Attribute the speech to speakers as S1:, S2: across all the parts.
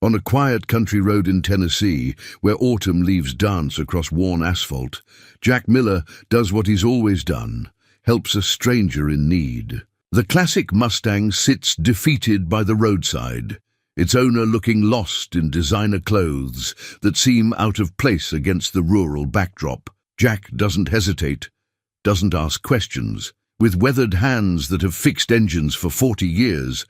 S1: On a quiet country road in Tennessee, where autumn leaves dance across worn asphalt, Jack Miller does what he's always done, helps a stranger in need. The classic Mustang sits defeated by the roadside, its owner looking lost in designer clothes that seem out of place against the rural backdrop. Jack doesn't hesitate, doesn't ask questions. With weathered hands that have fixed engines for 40 years,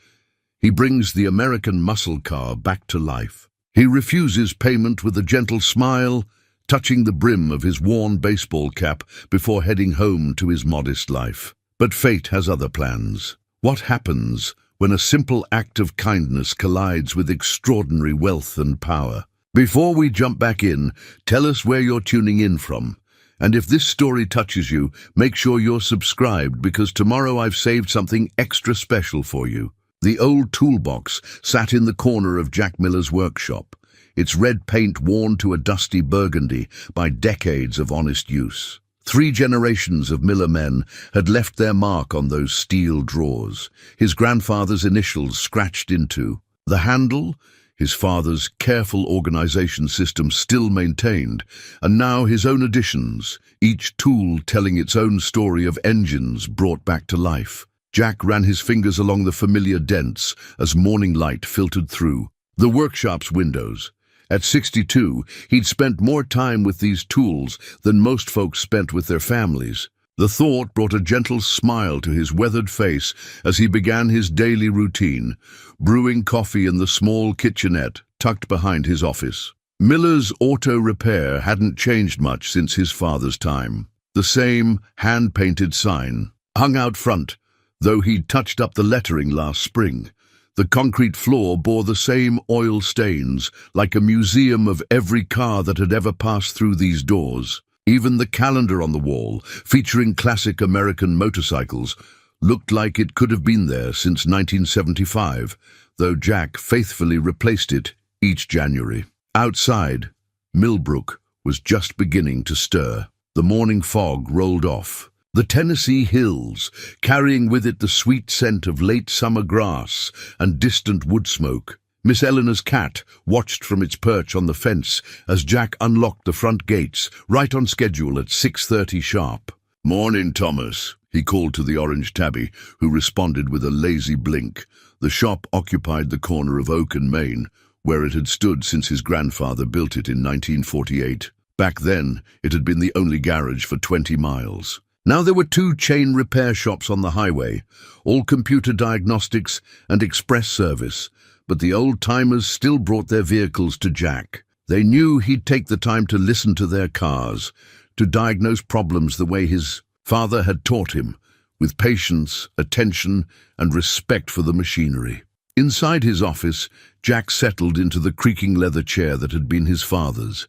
S1: he brings the American muscle car back to life. He refuses payment with a gentle smile, touching the brim of his worn baseball cap before heading home to his modest life. But fate has other plans. What happens when a simple act of kindness collides with extraordinary wealth and power? Before we jump back in, tell us where you're tuning in from. And if this story touches you, make sure you're subscribed, because tomorrow I've saved something extra special for you. The old toolbox sat in the corner of Jack Miller's workshop, its red paint worn to a dusty burgundy by decades of honest use. 3 generations of Miller men had left their mark on those steel drawers, his grandfather's initials scratched into. The handle, his father's careful organization system still maintained, and now his own additions, each tool telling its own story of engines brought back to life. Jack ran his fingers along the familiar dents as morning light filtered through the workshop's windows. At 62, he'd spent more time with these tools than most folks spent with their families. The thought brought a gentle smile to his weathered face as he began his daily routine, brewing coffee in the small kitchenette tucked behind his office. Miller's auto repair hadn't changed much since his father's time. The same hand-painted sign hung out front, though he'd touched up the lettering last spring. The concrete floor bore the same oil stains, like a museum of every car that had ever passed through these doors. Even the calendar on the wall, featuring classic American motorcycles, looked like it could have been there since 1975, though Jack faithfully replaced it each January. Outside, Millbrook was just beginning to stir. The morning fog rolled off. The Tennessee hills, carrying with it the sweet scent of late summer grass and distant wood smoke. Miss Eleanor's cat watched from its perch on the fence as Jack unlocked the front gates, right on schedule at 6:30 sharp. "Morning, Thomas," he called to the orange tabby, who responded with a lazy blink. The shop occupied the corner of Oak and Main, where it had stood since his grandfather built it in 1948. Back then, it had been the only garage for 20 miles. Now there were 2 chain repair shops on the highway, all computer diagnostics and express service, but the old-timers still brought their vehicles to Jack. They knew he'd take the time to listen to their cars, to diagnose problems the way his father had taught him, with patience, attention, and respect for the machinery. Inside his office, Jack settled into the creaking leather chair that had been his father's.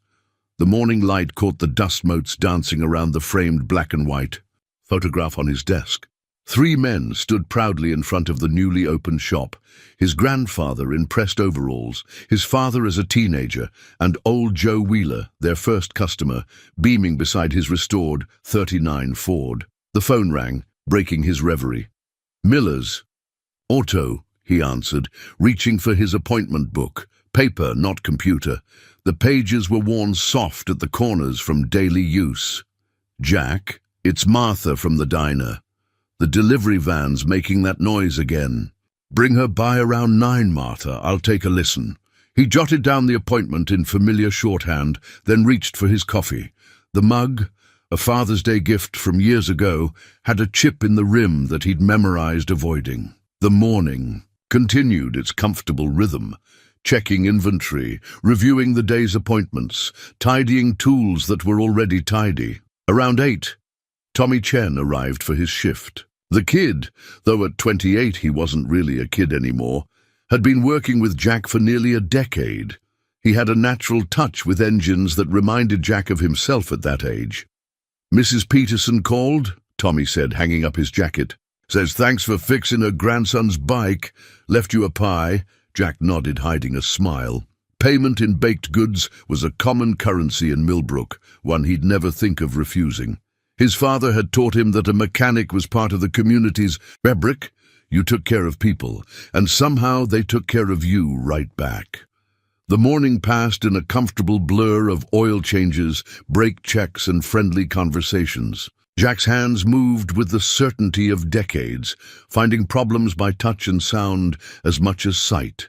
S1: The morning light caught the dust motes dancing around the framed black and white photograph on his desk. 3 men stood proudly in front of the newly opened shop, his grandfather in pressed overalls, his father as a teenager, and old Joe Wheeler, their first customer, beaming beside his restored '39 Ford. The phone rang, breaking his reverie. "Miller's." "Auto," he answered, reaching for his appointment book. Paper, not computer. The pages were worn soft at the corners from daily use. "Jack, it's Martha from the diner. The delivery van's making that noise again. Bring her by around 9, Martha. I'll take a listen." He jotted down the appointment in familiar shorthand, then reached for his coffee. The mug, a Father's Day gift from years ago, had a chip in the rim that he'd memorized avoiding. The morning continued its comfortable rhythm, checking inventory, reviewing the day's appointments, tidying tools that were already tidy. Around 8, Tommy Chen arrived for his shift. The kid, though at 28 he wasn't really a kid anymore, had been working with Jack for nearly a decade. He had a natural touch with engines that reminded Jack of himself at that age. "Mrs. Peterson called," Tommy said, hanging up his jacket. "Says thanks for fixing her grandson's bike. Left you a pie." Jack nodded, hiding a smile. Payment in baked goods was a common currency in Millbrook, one he'd never think of refusing. His father had taught him that a mechanic was part of the community's fabric. You took care of people, and somehow they took care of you right back. The morning passed in a comfortable blur of oil changes, brake checks, and friendly conversations. Jack's hands moved with the certainty of decades, finding problems by touch and sound as much as sight.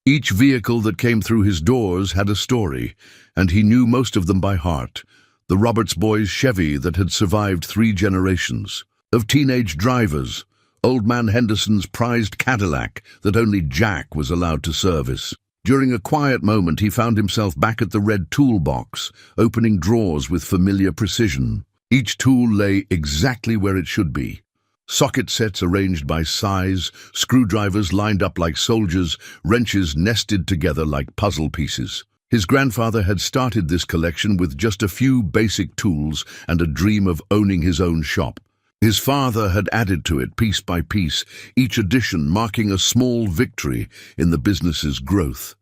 S1: Each vehicle that came through his doors had a story, and he knew most of them by heart. The Roberts boys' Chevy that had survived 3 generations. Of teenage drivers, Old Man Henderson's prized Cadillac that only Jack was allowed to service. During a quiet moment, he found himself back at the red toolbox, opening drawers with familiar precision. Each tool lay exactly where it should be. Socket sets arranged by size, screwdrivers lined up like soldiers, wrenches nested together like puzzle pieces. His grandfather had started this collection with just a few basic tools and a dream of owning his own shop. His father had added to it piece by piece, each addition marking a small victory in the business's growth.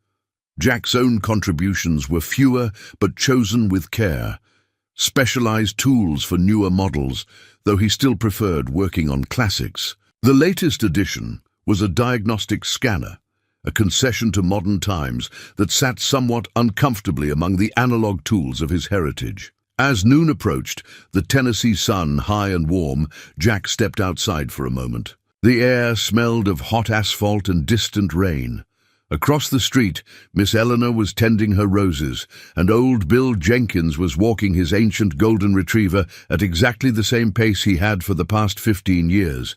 S1: Jack's own contributions were fewer but chosen with care. Specialized tools for newer models, though he still preferred working on classics. The latest addition was a diagnostic scanner, a concession to modern times that sat somewhat uncomfortably among the analog tools of his heritage. As noon approached, the Tennessee sun high and warm, Jack stepped outside for a moment. The air smelled of hot asphalt and distant rain. Across the street, Miss Eleanor was tending her roses, and old Bill Jenkins was walking his ancient golden retriever at exactly the same pace he had for the past 15 years.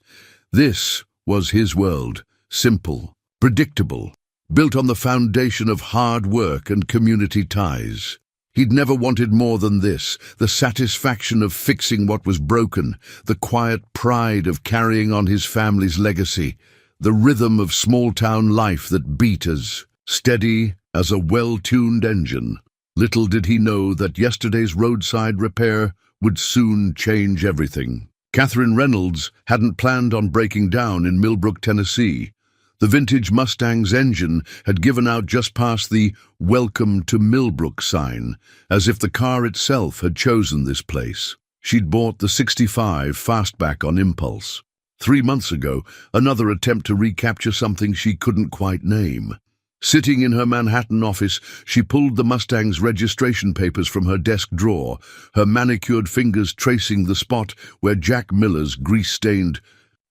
S1: This was his world, simple, predictable, built on the foundation of hard work and community ties. He'd never wanted more than this, the satisfaction of fixing what was broken, the quiet pride of carrying on his family's legacy, the rhythm of small-town life that beat as steady as a well-tuned engine. Little did he know that yesterday's roadside repair would soon change everything. Catherine Reynolds hadn't planned on breaking down in Millbrook, Tennessee. The vintage Mustang's engine had given out just past the "Welcome to Millbrook" sign, as if the car itself had chosen this place. She'd bought the '65 fastback on impulse. 3 months ago, another attempt to recapture something she couldn't quite name. Sitting in her Manhattan office, she pulled the Mustang's registration papers from her desk drawer, her manicured fingers tracing the spot where Jack Miller's grease-stained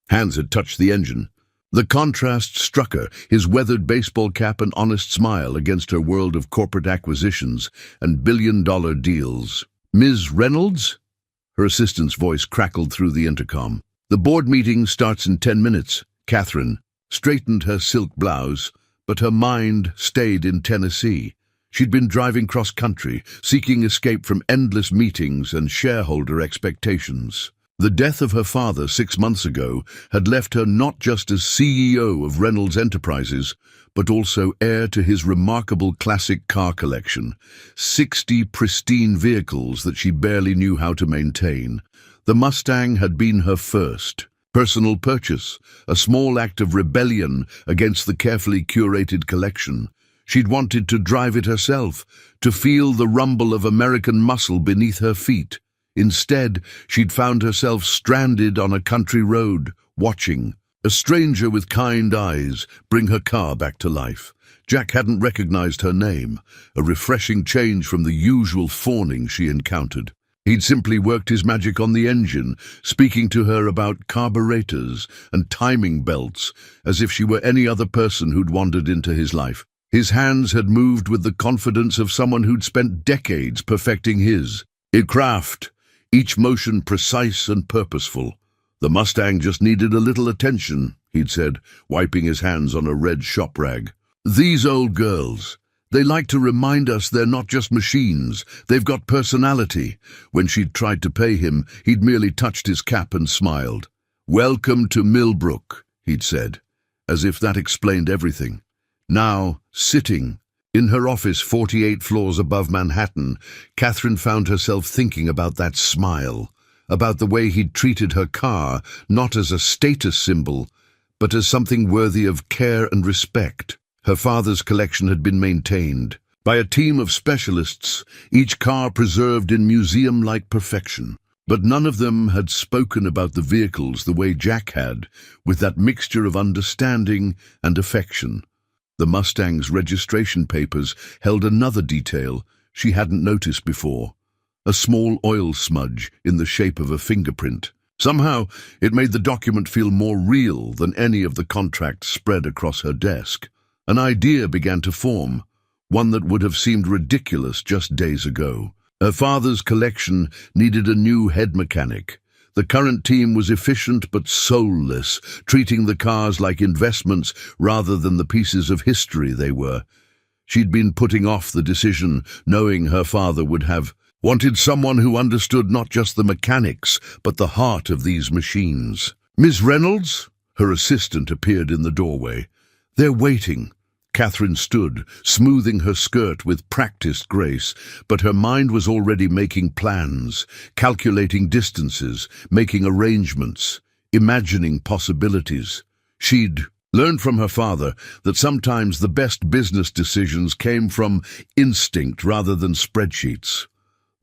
S1: hands had touched the engine. The contrast struck her, his weathered baseball cap and honest smile against her world of corporate acquisitions and billion-dollar deals. "Ms. Reynolds?" Her assistant's voice crackled through the intercom. "The board meeting starts in 10 minutes. Catherine straightened her silk blouse, but her mind stayed in Tennessee. She'd been driving cross-country, seeking escape from endless meetings and shareholder expectations. The death of her father 6 months ago had left her not just as CEO of Reynolds Enterprises, but also heir to his remarkable classic car collection, 60 pristine vehicles that she barely knew how to maintain. The Mustang had been her first personal purchase, a small act of rebellion against the carefully curated collection. She'd wanted to drive it herself, to feel the rumble of American muscle beneath her feet. Instead, she'd found herself stranded on a country road, watching a stranger with kind eyes bring her car back to life. Jack hadn't recognized her name, a refreshing change from the usual fawning she encountered. He'd simply worked his magic on the engine, speaking to her about carburetors and timing belts, as if she were any other person who'd wandered into his life. His hands had moved with the confidence of someone who'd spent decades perfecting his craft, each motion precise and purposeful. "The Mustang just needed a little attention," he'd said, wiping his hands on a red shop rag. "These old girls, they like to remind us they're not just machines, they've got personality." When she'd tried to pay him, he'd merely touched his cap and smiled. "Welcome to Millbrook," he'd said, as if that explained everything. Now, sitting in her office 48 floors above Manhattan, Catherine found herself thinking about that smile, about the way he'd treated her car, not as a status symbol, but as something worthy of care and respect. Her father's collection had been maintained by a team of specialists, each car preserved in museum-like perfection. But none of them had spoken about the vehicles the way Jack had, with that mixture of understanding and affection. The Mustang's registration papers held another detail she hadn't noticed before: a small oil smudge in the shape of a fingerprint. Somehow, it made the document feel more real than any of the contracts spread across her desk. An idea began to form, one that would have seemed ridiculous just days ago. Her father's collection needed a new head mechanic. The current team was efficient but soulless, treating the cars like investments rather than the pieces of history they were. She'd been putting off the decision, knowing her father would have wanted someone who understood not just the mechanics, but the heart of these machines. "Miss Reynolds?" Her assistant appeared in the doorway. "They're waiting." Catherine stood, smoothing her skirt with practiced grace, but her mind was already making plans, calculating distances, making arrangements, imagining possibilities. She'd learned from her father that sometimes the best business decisions came from instinct rather than spreadsheets.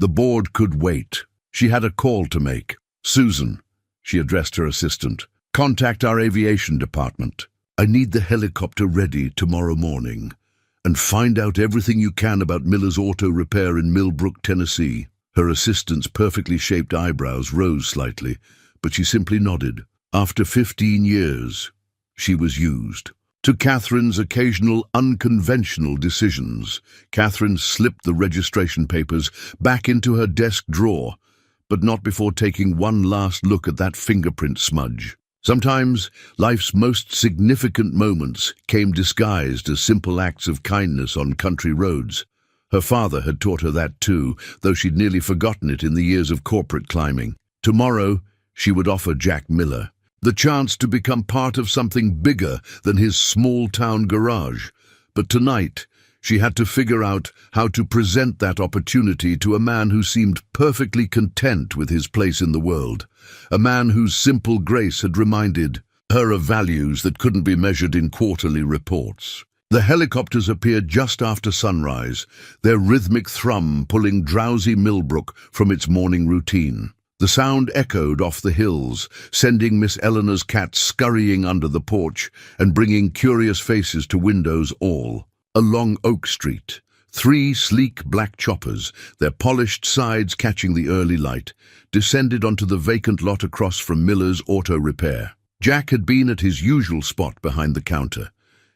S1: The board could wait. She had a call to make. "Susan," she addressed her assistant, "contact our aviation department. I need the helicopter ready tomorrow morning, and find out everything you can about Miller's auto repair in Millbrook, Tennessee." Her assistant's perfectly shaped eyebrows rose slightly, but she simply nodded. After 15 years, she was used. To Catherine's occasional unconventional decisions, Catherine slipped the registration papers back into her desk drawer, but not before taking one last look at that fingerprint smudge. Sometimes life's most significant moments came disguised as simple acts of kindness on country roads. Her father had taught her that too, though she'd nearly forgotten it in the years of corporate climbing. Tomorrow, she would offer Jack Miller the chance to become part of something bigger than his small-town garage. But tonight, she had to figure out how to present that opportunity to a man who seemed perfectly content with his place in the world, a man whose simple grace had reminded her of values that couldn't be measured in quarterly reports. The helicopters appeared just after sunrise, their rhythmic thrum pulling drowsy Millbrook from its morning routine. The sound echoed off the hills, sending Miss Eleanor's cat scurrying under the porch and bringing curious faces to windows all. Along Oak Street, 3 sleek black choppers, their polished sides catching the early light, descended onto the vacant lot across from Miller's Auto Repair. Jack had been at his usual spot behind the counter,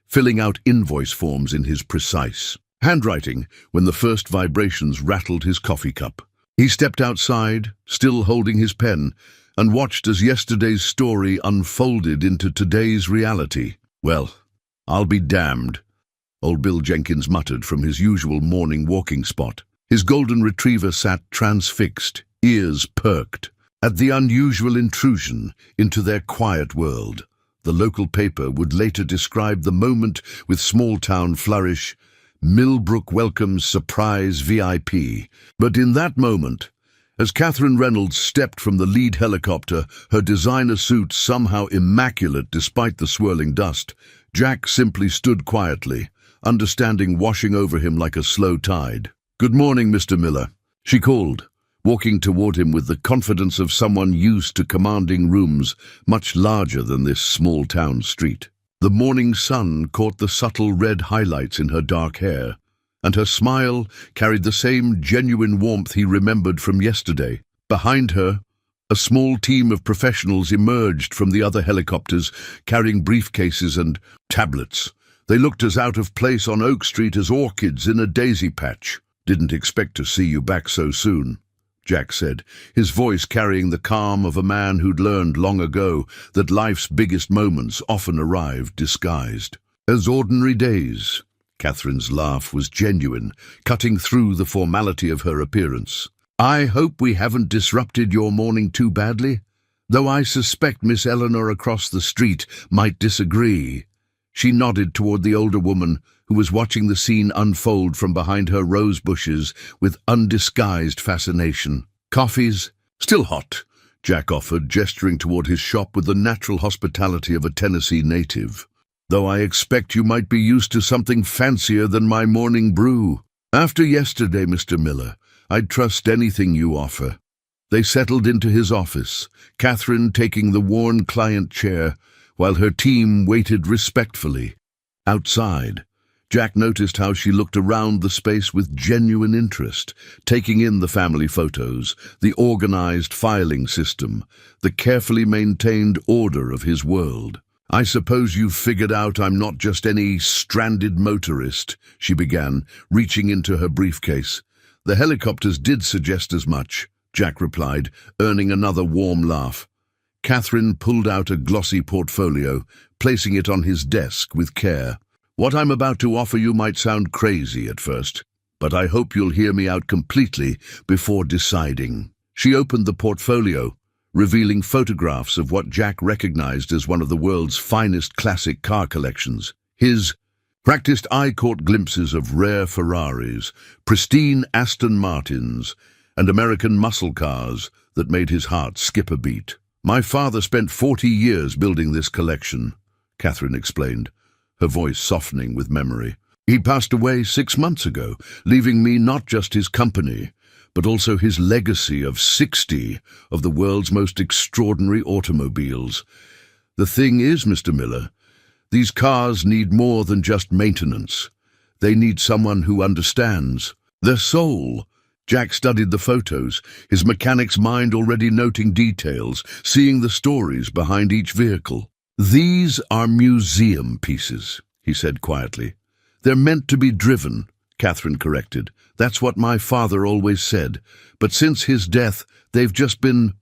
S1: filling out invoice forms in his precise handwriting when the first vibrations rattled his coffee cup. He stepped outside, still holding his pen, and watched as yesterday's story unfolded into today's reality. "Well, I'll be damned," old Bill Jenkins muttered from his usual morning walking spot. His golden retriever sat transfixed, ears perked, at the unusual intrusion into their quiet world. The local paper would later describe the moment with small-town flourish: "Millbrook welcomes surprise VIP." But in that moment, as Catherine Reynolds stepped from the lead helicopter, her designer suit somehow immaculate despite the swirling dust, Jack simply stood quietly, understanding washing over him like a slow tide. "Good morning, Mr. Miller," she called, walking toward him with the confidence of someone used to commanding rooms much larger than this small-town street. The morning sun caught the subtle red highlights in her dark hair, and her smile carried the same genuine warmth he remembered from yesterday. Behind her, a small team of professionals emerged from the other helicopters, carrying briefcases and tablets. They looked as out of place on Oak Street as orchids in a daisy patch. "Didn't expect to see you back so soon," Jack said, his voice carrying the calm of a man who'd learned long ago that life's biggest moments often arrived disguised as ordinary days. Catherine's laugh was genuine, cutting through the formality of her appearance. "I hope we haven't disrupted your morning too badly, though I suspect Miss Eleanor across the street might disagree." She nodded toward the older woman, who was watching the scene unfold from behind her rose bushes with undisguised fascination. "Coffee's still hot," Jack offered, gesturing toward his shop with the natural hospitality of a Tennessee native. "Though I expect you might be used to something fancier than my morning brew. After yesterday, Mr. Miller, I'd trust anything you offer." They settled into his office, Catherine taking the worn client chair, while her team waited respectfully. Outside, Jack noticed how she looked around the space with genuine interest, taking in the family photos, the organized filing system, the carefully maintained order of his world. "I suppose you've figured out I'm not just any stranded motorist," she began, reaching into her briefcase. "The helicopters did suggest as much," Jack replied, earning another warm laugh. Catherine pulled out a glossy portfolio, placing it on his desk with care. "What I'm about to offer you might sound crazy at first, but I hope you'll hear me out completely before deciding." She opened the portfolio, revealing photographs of what Jack recognized as one of the world's finest classic car collections. His practiced eye caught glimpses of rare Ferraris, pristine Aston Martins, and American muscle cars that made his heart skip a beat. "My father spent 40 years building this collection," Catherine explained, her voice softening with memory. "He passed away 6 months ago, leaving me not just his company, but also his legacy of 60 of the world's most extraordinary automobiles. The thing is, Mr. Miller, these cars need more than just maintenance. They need someone who understands their soul." Jack studied the photos, his mechanic's mind already noting details, seeing the stories behind each vehicle. "These are museum pieces," he said quietly. "They're meant to be driven," Catherine corrected. "That's what my father always said. But since his death, they've just been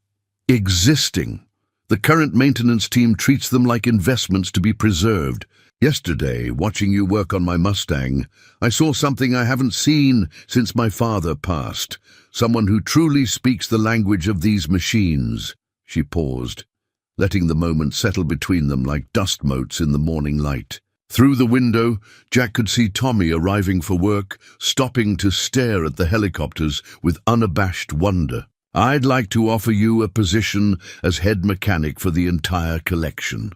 S1: existing. The current maintenance team treats them like investments to be preserved. Yesterday, watching you work on my Mustang, I saw something I haven't seen since my father passed. Someone who truly speaks the language of these machines." She paused, letting the moment settle between them like dust motes in the morning light. Through the window, Jack could see Tommy arriving for work, stopping to stare at the helicopters with unabashed wonder. "I'd like to offer you a position as head mechanic for the entire collection,"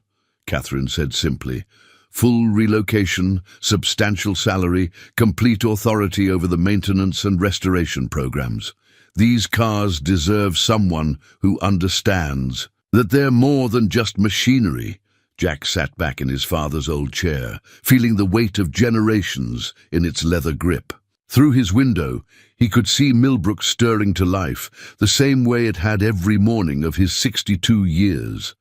S1: Catherine said simply. "Full relocation, substantial salary, complete authority over the maintenance and restoration programs. These cars deserve someone who understands that they're more than just machinery." Jack sat back in his father's old chair, feeling the weight of generations in its leather grip. Through his window, he could see Millbrook stirring to life, the same way it had every morning of his 62 years.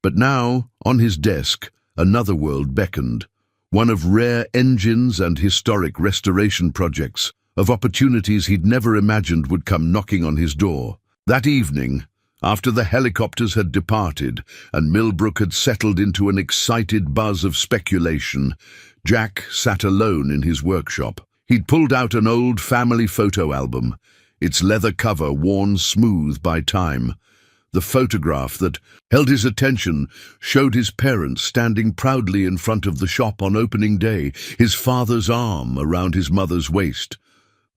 S1: But now, on his desk, another world beckoned, one of rare engines and historic restoration projects, of opportunities he'd never imagined would come knocking on his door. That evening, after the helicopters had departed and Millbrook had settled into an excited buzz of speculation, Jack sat alone in his workshop. He'd pulled out an old family photo album, its leather cover worn smooth by time. The photograph that held his attention showed his parents standing proudly in front of the shop on opening day, his father's arm around his mother's waist,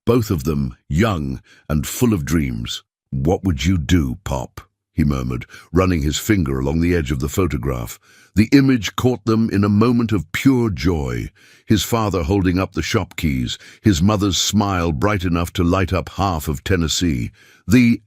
S1: both of them young and full of dreams. "What would you do, Pop?" he murmured, running his finger along the edge of the photograph. The image caught them in a moment of pure joy, his father holding up the shop keys, his mother's smile bright enough to light up half of Tennessee. The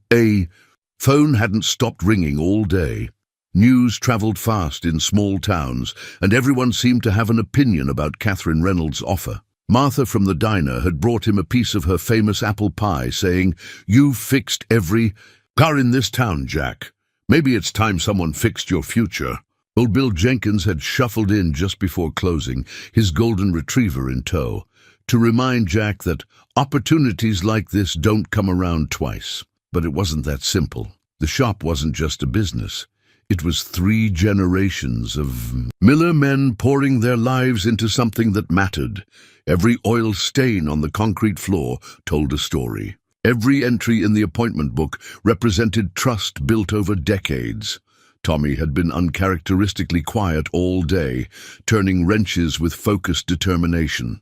S1: phone hadn't stopped ringing all day. News traveled fast in small towns, and everyone seemed to have an opinion about Catherine Reynolds' offer. Martha from the diner had brought him a piece of her famous apple pie, saying, "You've fixed every car in this town, Jack. Maybe it's time someone fixed your future." Old Bill Jenkins had shuffled in just before closing, his golden retriever in tow, to remind Jack that opportunities like this don't come around twice. But it wasn't that simple. The shop wasn't just a business. It was 3 generations of Miller men pouring their lives into something that mattered. Every oil stain on the concrete floor told a story. Every entry in the appointment book represented trust built over decades. Tommy had been uncharacteristically quiet all day, turning wrenches with focused determination.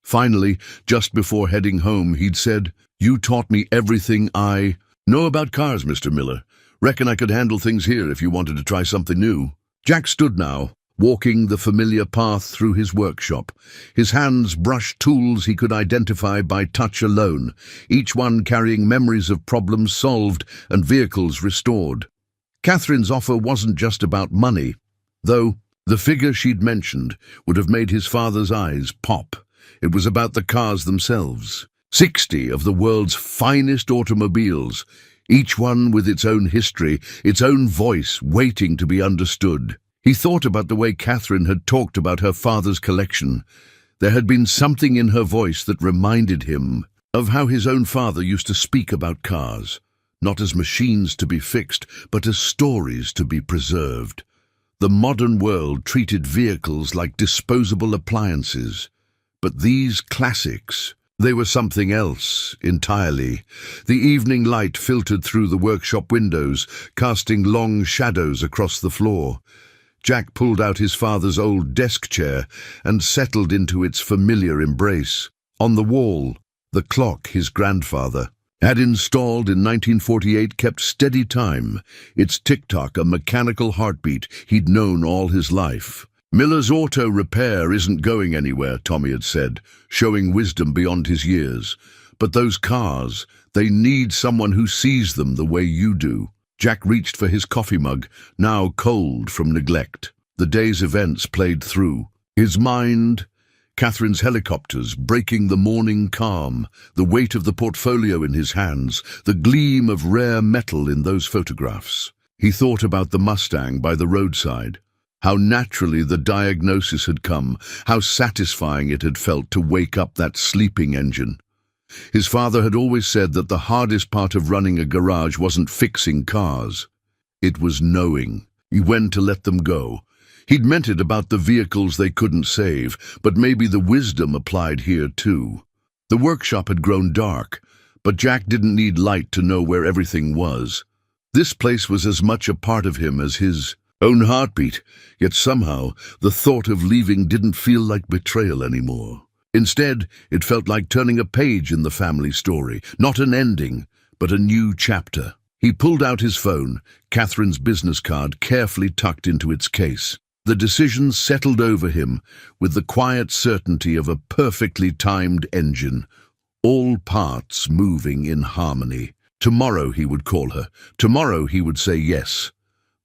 S1: Finally, just before heading home, he'd said, "You taught me everything I know about cars, Mr. Miller. Reckon I could handle things here if you wanted to try something new." Jack stood now, walking the familiar path through his workshop. His hands brushed tools he could identify by touch alone, each one carrying memories of problems solved and vehicles restored. Catherine's offer wasn't just about money, though the figure she'd mentioned would have made his father's eyes pop. It was about the cars themselves. 60 of the world's finest automobiles, each one with its own history, its own voice, waiting to be understood. He thought about the way Catherine had talked about her father's collection. There had been something in her voice that reminded him of how his own father used to speak about cars, not as machines to be fixed, but as stories to be preserved. The modern world treated vehicles like disposable appliances, but these classics, they were something else entirely. The evening light filtered through the workshop windows, casting long shadows across the floor. Jack pulled out his father's old desk chair and settled into its familiar embrace. On the wall, the clock his grandfather had installed in 1948 kept steady time, its tick-tock a mechanical heartbeat he'd known all his life. "Miller's auto repair isn't going anywhere," Tommy had said, showing wisdom beyond his years. "But those cars, they need someone who sees them the way you do." Jack reached for his coffee mug, now cold from neglect. The day's events played through his mind. Catherine's helicopters breaking the morning calm, the weight of the portfolio in his hands, the gleam of rare metal in those photographs. He thought about the Mustang by the roadside, how naturally the diagnosis had come, how satisfying it had felt to wake up that sleeping engine. His father had always said that the hardest part of running a garage wasn't fixing cars. It was knowing when to let them go. He'd meant it about the vehicles they couldn't save, but maybe the wisdom applied here too. The workshop had grown dark, but Jack didn't need light to know where everything was. This place was as much a part of him as his own heartbeat, yet somehow the thought of leaving didn't feel like betrayal anymore. Instead, it felt like turning a page in the family story, not an ending, but a new chapter. He pulled out his phone, Catherine's business card carefully tucked into its case. The decision settled over him with the quiet certainty of a perfectly timed engine, all parts moving in harmony. Tomorrow he would call her. Tomorrow he would say yes.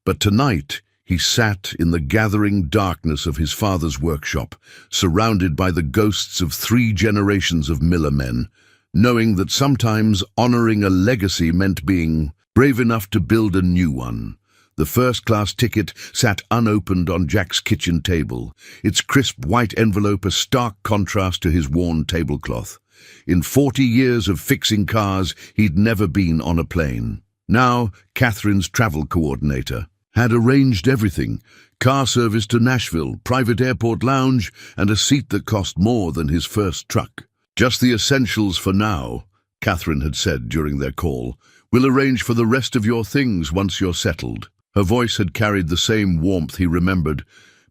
S1: But tonight he sat in the gathering darkness of his father's workshop, surrounded by the ghosts of 3 generations of Miller men, knowing that sometimes honoring a legacy meant being brave enough to build a new one. The first-class ticket sat unopened on Jack's kitchen table, its crisp white envelope a stark contrast to his worn tablecloth. In 40 years of fixing cars, he'd never been on a plane. Now, Catherine's travel coordinator had arranged everything: car service to Nashville, private airport lounge, and a seat that cost more than his first truck. "Just the essentials for now," Catherine had said during their call. "We'll arrange for the rest of your things once you're settled." Her voice had carried the same warmth he remembered,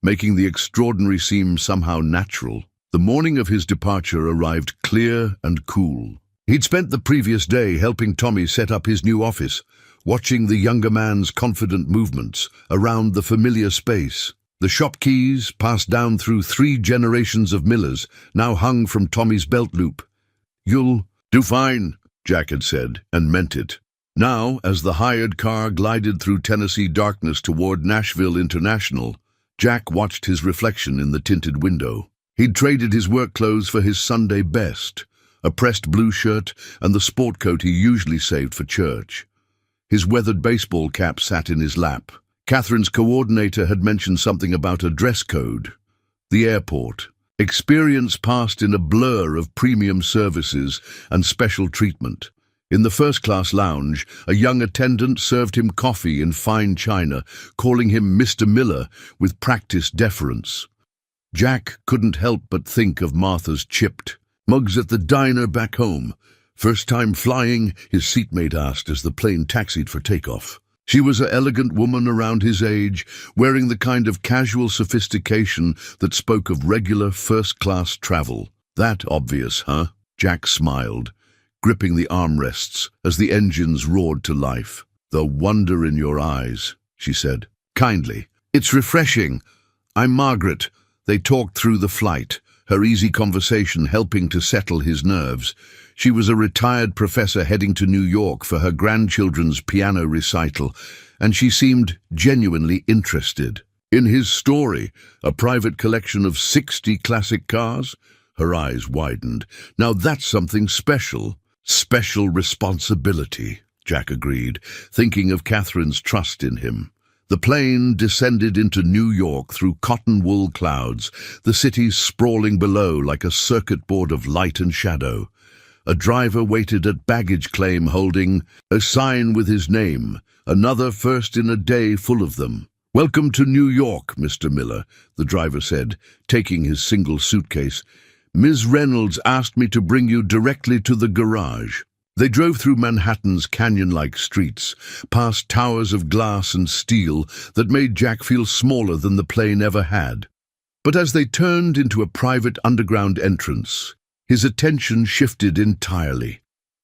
S1: making the extraordinary seem somehow natural. The morning of his departure arrived clear and cool. He'd spent the previous day helping Tommy set up his new office, watching the younger man's confident movements around the familiar space. The shop keys, passed down through 3 generations of Millers, now hung from Tommy's belt loop. "You'll do fine," Jack had said, and meant it. Now, as the hired car glided through Tennessee darkness toward Nashville International, Jack watched his reflection in the tinted window. He'd traded his work clothes for his Sunday best, a pressed blue shirt and the sport coat he usually saved for church. His weathered baseball cap sat in his lap. Catherine's coordinator had mentioned something about a dress code. The airport. Experience passed in a blur of premium services and special treatment. In the first-class lounge, a young attendant served him coffee in fine china, calling him Mr. Miller with practiced deference. Jack couldn't help but think of Martha's chipped mugs at the diner back home. "First time flying?" his seatmate asked as the plane taxied for takeoff. She was an elegant woman around his age, wearing the kind of casual sophistication that spoke of regular first-class travel. "That obvious, huh?" Jack smiled, gripping the armrests as the engines roared to life. "The wonder in your eyes," she said, kindly. "It's refreshing. I'm Margaret." They talked through the flight, her easy conversation helping to settle his nerves. She was a retired professor heading to New York for her grandchildren's piano recital, and she seemed genuinely interested in his story, a private collection of 60 classic cars. Her eyes widened. Now that's something special. Special responsibility, Jack agreed, thinking of Catherine's trust in him. The plane descended into New York through cotton wool clouds, the city sprawling below like a circuit board of light and shadow. A driver waited at baggage claim holding a sign with his name, another first in a day full of them. "Welcome to New York, Mr. Miller," the driver said, taking his single suitcase. "Ms. Reynolds asked me to bring you directly to the garage." They drove through Manhattan's canyon-like streets, past towers of glass and steel that made Jack feel smaller than the plane ever had. But as they turned into a private underground entrance, his attention shifted entirely.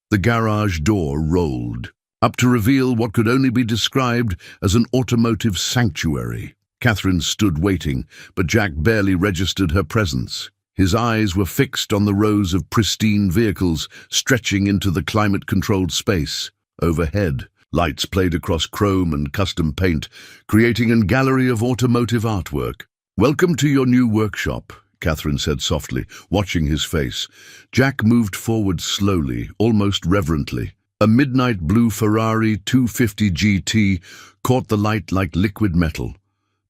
S1: The garage door rolled up to reveal what could only be described as an automotive sanctuary. Catherine stood waiting, but Jack barely registered her presence. His eyes were fixed on the rows of pristine vehicles stretching into the climate-controlled space. Overhead, lights played across chrome and custom paint, creating a gallery of automotive artwork. "Welcome to your new workshop," Catherine said softly, watching his face. Jack moved forward slowly, almost reverently. A midnight blue Ferrari 250 GT caught the light like liquid metal.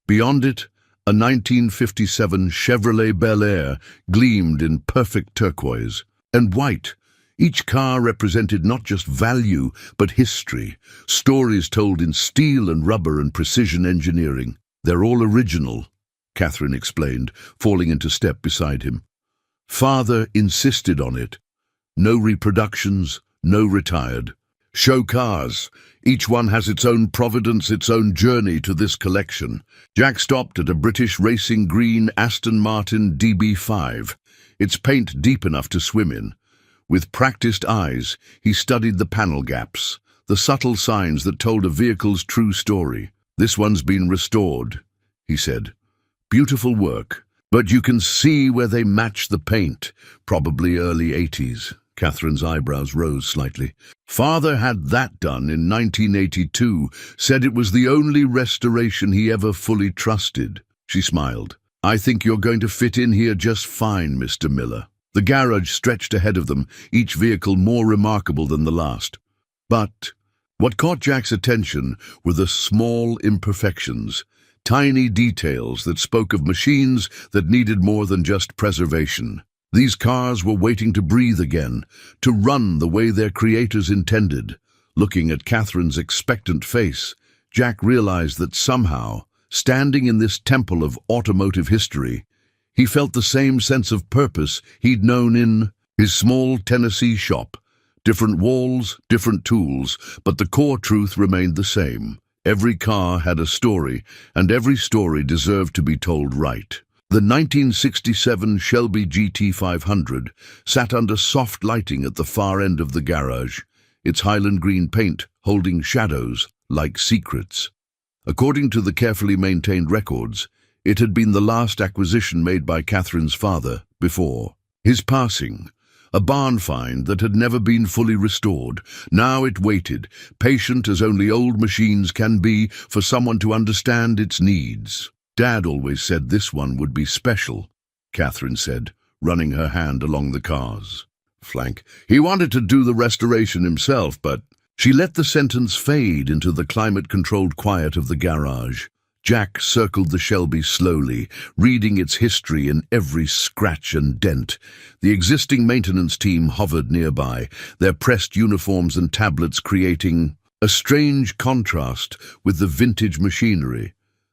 S1: Beyond it, a 1957 Chevrolet Bel Air gleamed in perfect turquoise and white. Each car represented not just value, but history, stories told in steel and rubber and precision engineering. "They're all original," Catherine explained, falling into step beside him. "Father insisted on it. No reproductions, no retired. Show cars. Each one has its own providence, its own journey to this collection." Jack stopped at a British racing green Aston Martin DB5, its paint deep enough to swim in. With practiced eyes, he studied the panel gaps, the subtle signs that told a vehicle's true story. "This one's been restored," he said. "Beautiful work, but you can see where they match the paint, probably early 80s. Catherine's eyebrows rose slightly. "Father had that done in 1982, said it was the only restoration he ever fully trusted." She smiled. "I think you're going to fit in here just fine, Mr. Miller." The garage stretched ahead of them, each vehicle more remarkable than the last. But what caught Jack's attention were the small imperfections, tiny details that spoke of machines that needed more than just preservation. These cars were waiting to breathe again, to run the way their creators intended. Looking at Catherine's expectant face, Jack realized that somehow, standing in this temple of automotive history, he felt the same sense of purpose he'd known in his small Tennessee shop. Different walls, different tools, but the core truth remained the same. Every car had a story, and every story deserved to be told right. The 1967 Shelby GT500 sat under soft lighting at the far end of the garage, its Highland green paint holding shadows like secrets. According to the carefully maintained records, it had been the last acquisition made by Catherine's father before his passing, a barn find that had never been fully restored. Now it waited, patient as only old machines can be, for someone to understand its needs. "Dad always said this one would be special," Catherine said, running her hand along the car's flank. "He wanted to do the restoration himself, but..." She let the sentence fade into the climate-controlled quiet of the garage. Jack circled the Shelby slowly, reading its history in every scratch and dent. The existing maintenance team hovered nearby, their pressed uniforms and tablets creating a strange contrast with the vintage machinery.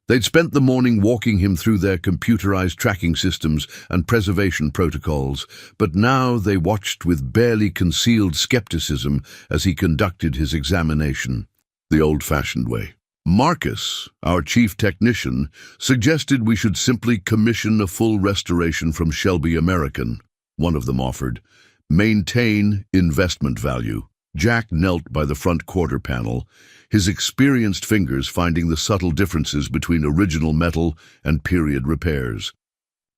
S1: They'd spent the morning walking him through their computerized tracking systems and preservation protocols, but now they watched with barely concealed skepticism as he conducted his examination, the old-fashioned way. Marcus, our chief technician, suggested we should simply commission a full restoration from Shelby American, one of them offered. Maintain investment value. Jack knelt by the front quarter panel, his experienced fingers finding the subtle differences between original metal and period repairs.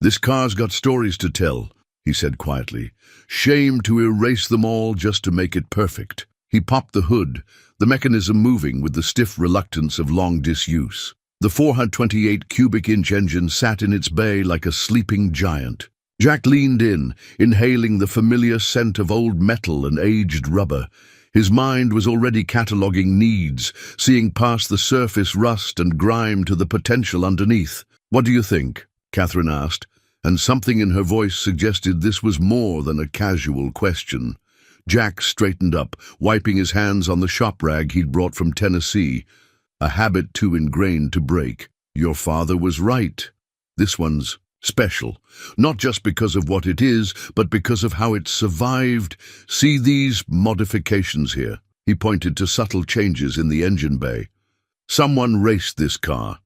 S1: "This car's got stories to tell," he said quietly. "Shame to erase them all just to make it perfect." He popped the hood, the mechanism moving with the stiff reluctance of long disuse. The 428 cubic inch engine sat in its bay like a sleeping giant. Jack leaned in, inhaling the familiar scent of old metal and aged rubber. His mind was already cataloguing needs, seeing past the surface rust and grime to the potential underneath. "What do you think?" Catherine asked, and something in her voice suggested this was more than a casual question. Jack straightened up, wiping his hands on the shop rag he'd brought from Tennessee, a habit too ingrained to break. "Your father was right. This one's special, not just because of what it is, but because of how it survived. See these modifications here." He pointed to subtle changes in the engine bay. "Someone raced this car.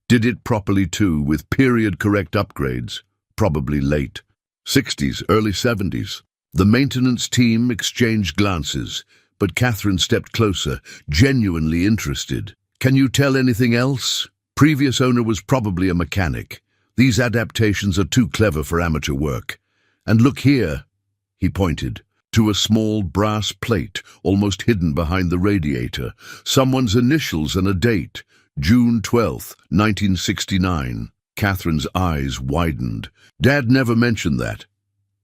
S1: Did it properly too, with period-correct upgrades. Probably late 60s, early 70s. The maintenance team exchanged glances, but Catherine stepped closer, genuinely interested. "Can you tell anything else? Previous owner was probably a mechanic. These adaptations are too clever for amateur work. And look here," he pointed, to a small brass plate almost hidden behind the radiator. Someone's initials and a date, June 12th, 1969. Catherine's eyes widened. "Dad never mentioned that."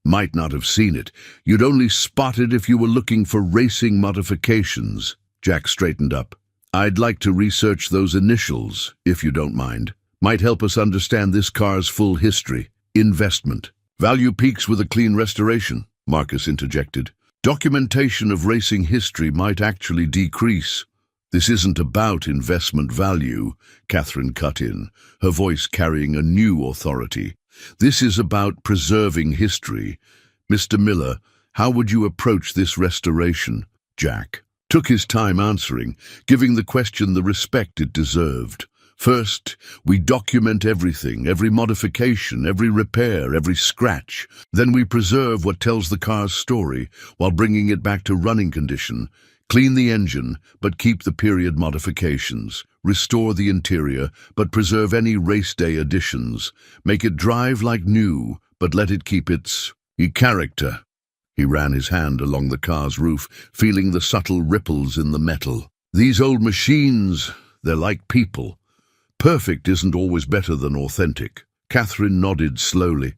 S1: "Might not have seen it. You'd only spot it if you were looking for racing modifications." Jack straightened up. "I'd like to research those initials, if you don't mind. Might help us understand this car's full history. Investment. Value peaks with a clean restoration," Marcus interjected. "Documentation of racing history might actually decrease." "This isn't about investment value," Catherine cut in, her voice carrying a new authority. "This is about preserving history. Mr. Miller, how would you approach this restoration?" Jack took his time answering, giving the question the respect it deserved. "First, we document everything, every modification, every repair, every scratch. Then we preserve what tells the car's story while bringing it back to running condition. Clean the engine, but keep the period modifications. Restore the interior, but preserve any race day additions. Make it drive like new, but let it keep its character." He ran his hand along the car's roof, feeling the subtle ripples in the metal. "These old machines, they're like people. Perfect isn't always better than authentic." Catherine nodded slowly,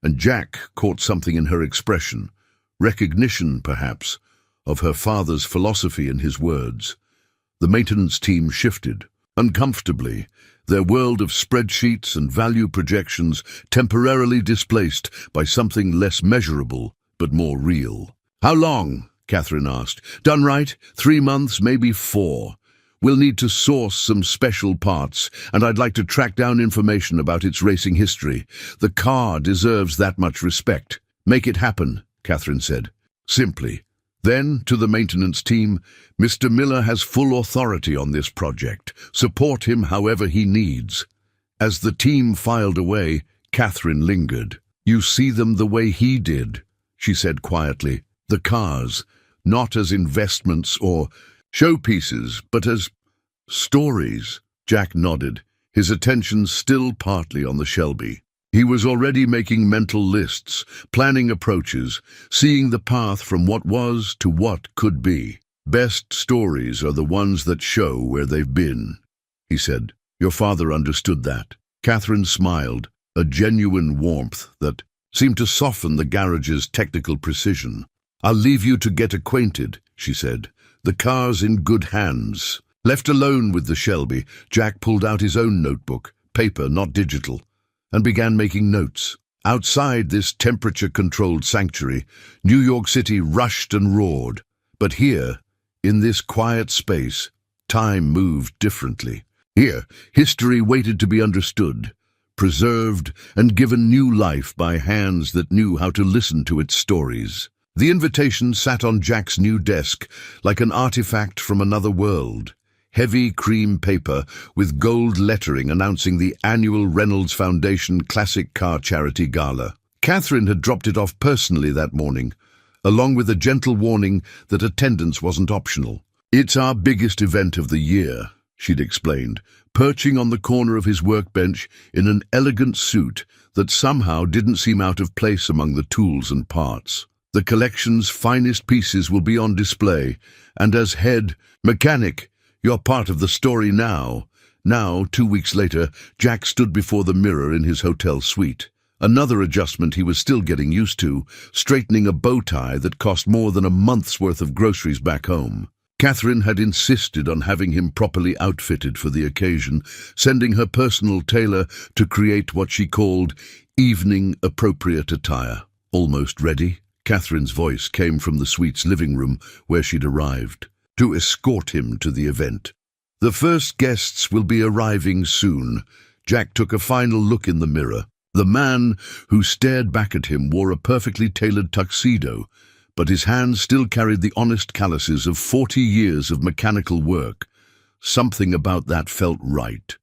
S1: and Jack caught something in her expression, recognition, perhaps, of her father's philosophy in his words. The maintenance team shifted, uncomfortably, their world of spreadsheets and value projections temporarily displaced by something less measurable but more real. "How long?" Catherine asked. "Done right? 3 months, maybe 4. We'll need to source some special parts, and I'd like to track down information about its racing history. The car deserves that much respect." "Make it happen," Catherine said, simply. Then, to the maintenance team, "Mr. Miller has full authority on this project. Support him however he needs." As the team filed away, Catherine lingered. "You see them the way he did," she said quietly. "The cars, not as investments or showpieces, but as stories." Jack nodded, his attention still partly on the Shelby. He was already making mental lists, planning approaches, seeing the path from what was to what could be. "Best stories are the ones that show where they've been," he said. "Your father understood that." Catherine smiled, a genuine warmth that seemed to soften the garage's technical precision. "I'll leave you to get acquainted," she said. "The car's in good hands." Left alone with the Shelby, Jack pulled out his own notebook, paper, not digital, and began making notes. Outside this temperature-controlled sanctuary, New York City rushed and roared. But here, in this quiet space, time moved differently. Here, history waited to be understood, preserved, and given new life by hands that knew how to listen to its stories. The invitation sat on Jack's new desk like an artifact from another world. Heavy cream paper with gold lettering announcing the annual Reynolds Foundation Classic Car Charity Gala. Catherine had dropped it off personally that morning, along with a gentle warning that attendance wasn't optional. "It's our biggest event of the year," she'd explained, perching on the corner of his workbench in an elegant suit that somehow didn't seem out of place among the tools and parts. "The collection's finest pieces will be on display, and as head mechanic, you're part of the story now." Now, 2 weeks later, Jack stood before the mirror in his hotel suite, Another adjustment he was still getting used to, straightening a bow tie that cost more than a month's worth of groceries back home. Catherine had insisted on having him properly outfitted for the occasion, sending her personal tailor to create what she called evening-appropriate attire. "Almost ready?" Catherine's voice came from the suite's living room where she'd arrived, to escort him to the event. "The first guests will be arriving soon." Jack took a final look in the mirror. The man who stared back at him wore a perfectly tailored tuxedo, but his hands still carried the honest calluses of 40 years of mechanical work. Something about that felt right.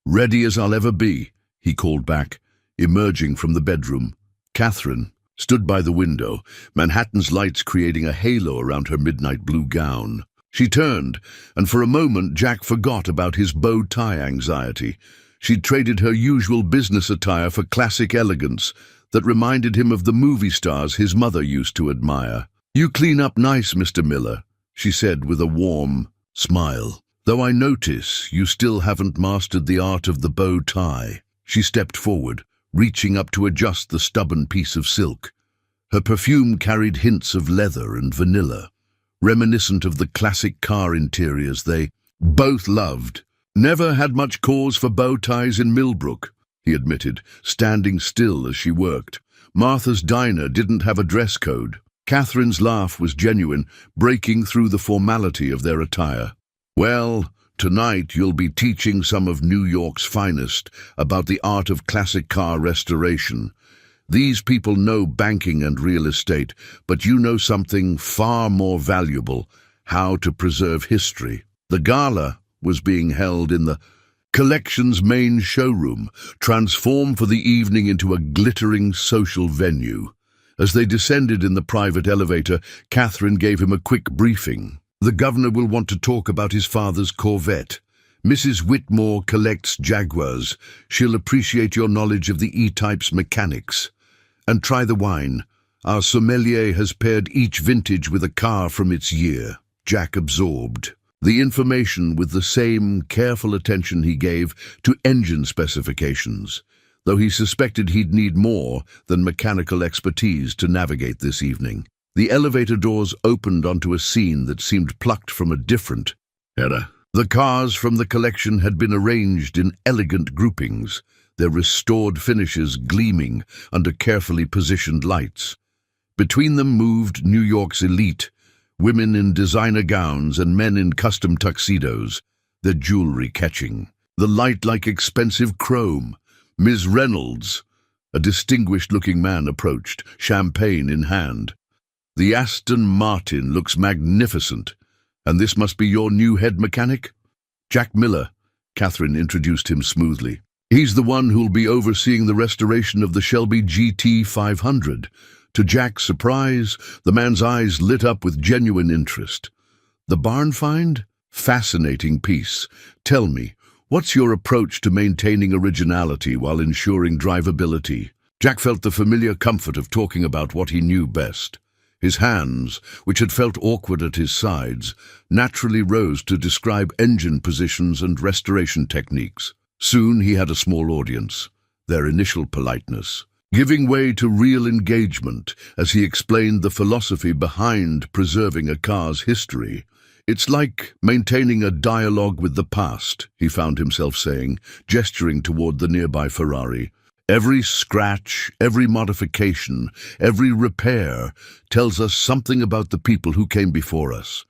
S1: "Ready as I'll ever be," he called back, emerging from the bedroom. Catherine stood by the window, Manhattan's lights creating a halo around her midnight blue gown. She turned, and for a moment Jack forgot about his bow tie anxiety. She'd traded her usual business attire for classic elegance that reminded him of the movie stars his mother used to admire. "You clean up nice, Mr. Miller," she said with a warm smile. "Though I notice you still haven't mastered the art of the bow tie." She stepped forward, reaching up to adjust the stubborn piece of silk. Her perfume carried hints of leather and vanilla, reminiscent of the classic car interiors they both loved. "Never had much cause for bow ties in Millbrook," he admitted, standing still as she worked. "Martha's Diner didn't have a dress code." Catherine's laugh was genuine, breaking through the formality of their attire. "Well, tonight you'll be teaching some of New York's finest about the art of classic car restoration. These people know banking and real estate, but you know something far more valuable: how to preserve history." The gala was being held in the collection's main showroom, transformed for the evening into a glittering social venue. As they descended in the private elevator, Catherine gave him a quick briefing. "The governor will want to talk about his father's Corvette. Mrs. Whitmore collects Jaguars. She'll appreciate your knowledge of the E-Type's mechanics. And try the wine. Our sommelier has paired each vintage with a car from its year." Jack absorbed the information with the same careful attention he gave to engine specifications, though he suspected he'd need more than mechanical expertise to navigate this evening. The elevator doors opened onto a scene that seemed plucked from a different era. The cars from the collection had been arranged in elegant groupings, their restored finishes gleaming under carefully positioned lights. Between them moved New York's elite, women in designer gowns and men in custom tuxedos, their jewelry catching the light like expensive chrome. Ms. Reynolds, a distinguished-looking man, approached, champagne in hand. "The Aston Martin looks magnificent. And this must be your new head mechanic?" "Jack Miller," Catherine introduced him smoothly. "He's the one who'll be overseeing the restoration of the Shelby GT 500. To Jack's surprise, the man's eyes lit up with genuine interest. "The barn find? Fascinating piece. Tell me, what's your approach to maintaining originality while ensuring drivability?" Jack felt the familiar comfort of talking about what he knew best. His hands, which had felt awkward at his sides, naturally rose to describe engine positions and restoration techniques. Soon he had a small audience, their initial politeness giving way to real engagement as he explained the philosophy behind preserving a car's history. "It's like maintaining a dialogue with the past," he found himself saying, gesturing toward the nearby Ferrari. "Every scratch, every modification, every repair tells us something about the people who came before us.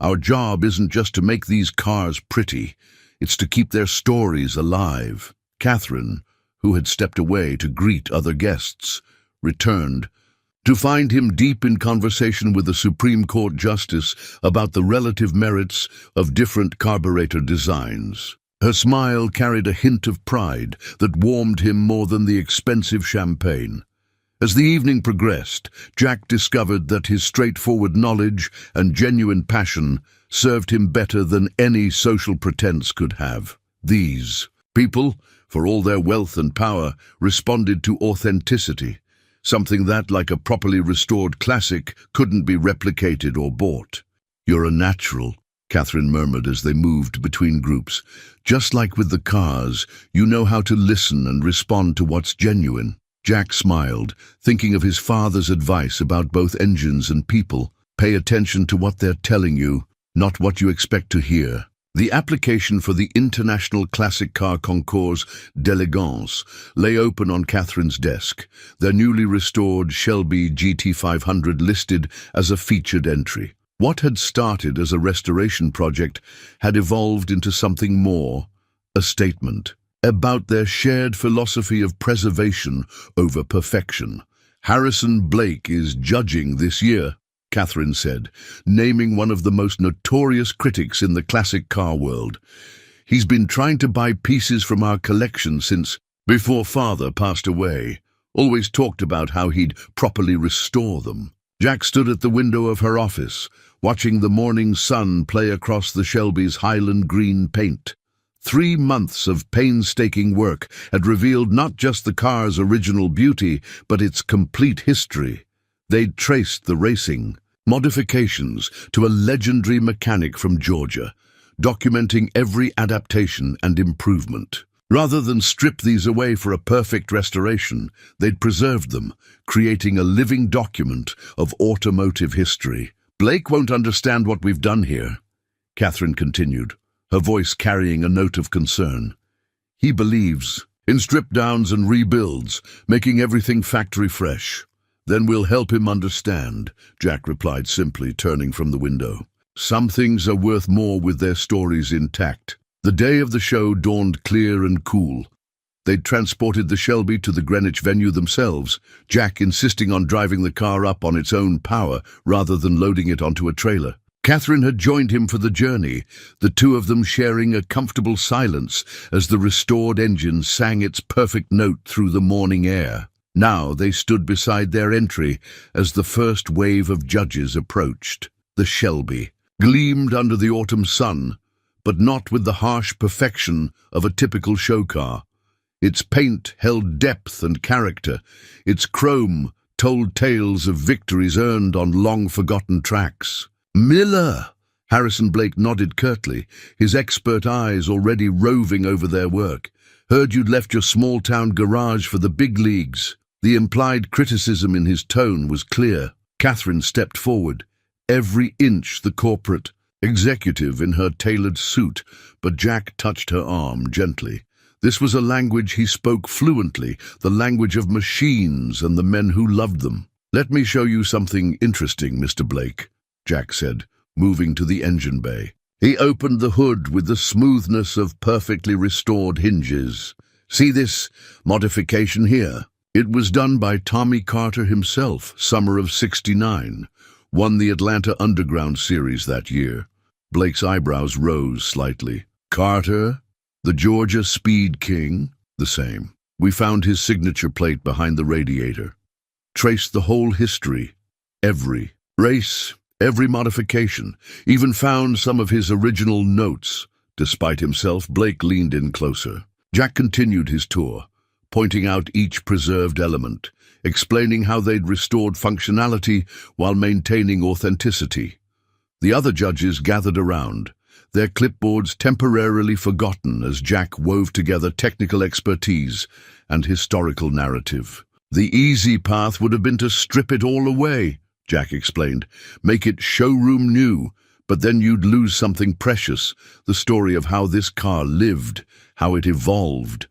S1: Our job isn't just to make these cars pretty, it's to keep their stories alive." Catherine, who had stepped away to greet other guests, returned, to find him deep in conversation with a Supreme Court justice about the relative merits of different carburetor designs. Her smile carried a hint of pride that warmed him more than the expensive champagne. As the evening progressed, Jack discovered that his straightforward knowledge and genuine passion served him better than any social pretense could have. These people, for all their wealth and power, responded to authenticity, something that, like a properly restored classic, couldn't be replicated or bought. "You're a natural," Catherine murmured as they moved between groups. "Just like with the cars, you know how to listen and respond to what's genuine." Jack smiled, thinking of his father's advice about both engines and people. Pay attention to what they're telling you, not what you expect to hear. The application for the International Classic Car Concours d'Elegance lay open on Catherine's desk, their newly restored Shelby GT500 listed as a featured entry. What had started as a restoration project had evolved into something more, a statement about their shared philosophy of preservation over perfection. Harrison Blake is judging this year, Catherine said, naming one of the most notorious critics in the classic car world. He's been trying to buy pieces from our collection since before Father passed away. Always talked about how he'd properly restore them. Jack stood at the window of her office, watching the morning sun play across the Shelby's Highland green paint. 3 months of painstaking work had revealed not just the car's original beauty, but its complete history. They'd traced the racing modifications to a legendary mechanic from Georgia, documenting every adaptation and improvement. Rather than strip these away for a perfect restoration, they'd preserved them, creating a living document of automotive history. Blake won't understand what we've done here, Catherine continued, her voice carrying a note of concern. He believes in strip-downs and rebuilds, making everything factory fresh. Then we'll help him understand, Jack replied simply, turning from the window. Some things are worth more with their stories intact. The day of the show dawned clear and cool. They'd transported the Shelby to the Greenwich venue themselves, Jack insisting on driving the car up on its own power rather than loading it onto a trailer. Catherine had joined him for the journey, the two of them sharing a comfortable silence as the restored engine sang its perfect note through the morning air. Now they stood beside their entry as the first wave of judges approached. The Shelby gleamed under the autumn sun, but not with the harsh perfection of a typical show car. Its paint held depth and character. Its chrome told tales of victories earned on long-forgotten tracks. "Miller!" Harrison Blake nodded curtly, his expert eyes already roving over their work. "Heard you'd left your small-town garage for the big leagues." The implied criticism in his tone was clear. Catherine stepped forward, every inch the corporate executive in her tailored suit, but Jack touched her arm gently. This was a language he spoke fluently, the language of machines and the men who loved them. "Let me show you something interesting, Mr. Blake," Jack said, moving to the engine bay. He opened the hood with the smoothness of perfectly restored hinges. "See this modification here? It was done by Tommy Carter himself, summer of '69. Won the Atlanta Underground Series that year." Blake's eyebrows rose slightly. "Carter? The Georgia Speed King?" "The same. We found his signature plate behind the radiator. Traced the whole history. Every race, every modification. Even found some of his original notes." Despite himself, Blake leaned in closer. Jack continued his tour, pointing out each preserved element, explaining how they'd restored functionality while maintaining authenticity. The other judges gathered around, their clipboards temporarily forgotten as Jack wove together technical expertise and historical narrative. "The easy path would have been to strip it all away," Jack explained, "make it showroom new, but then you'd lose something precious, the story of how this car lived, how it evolved.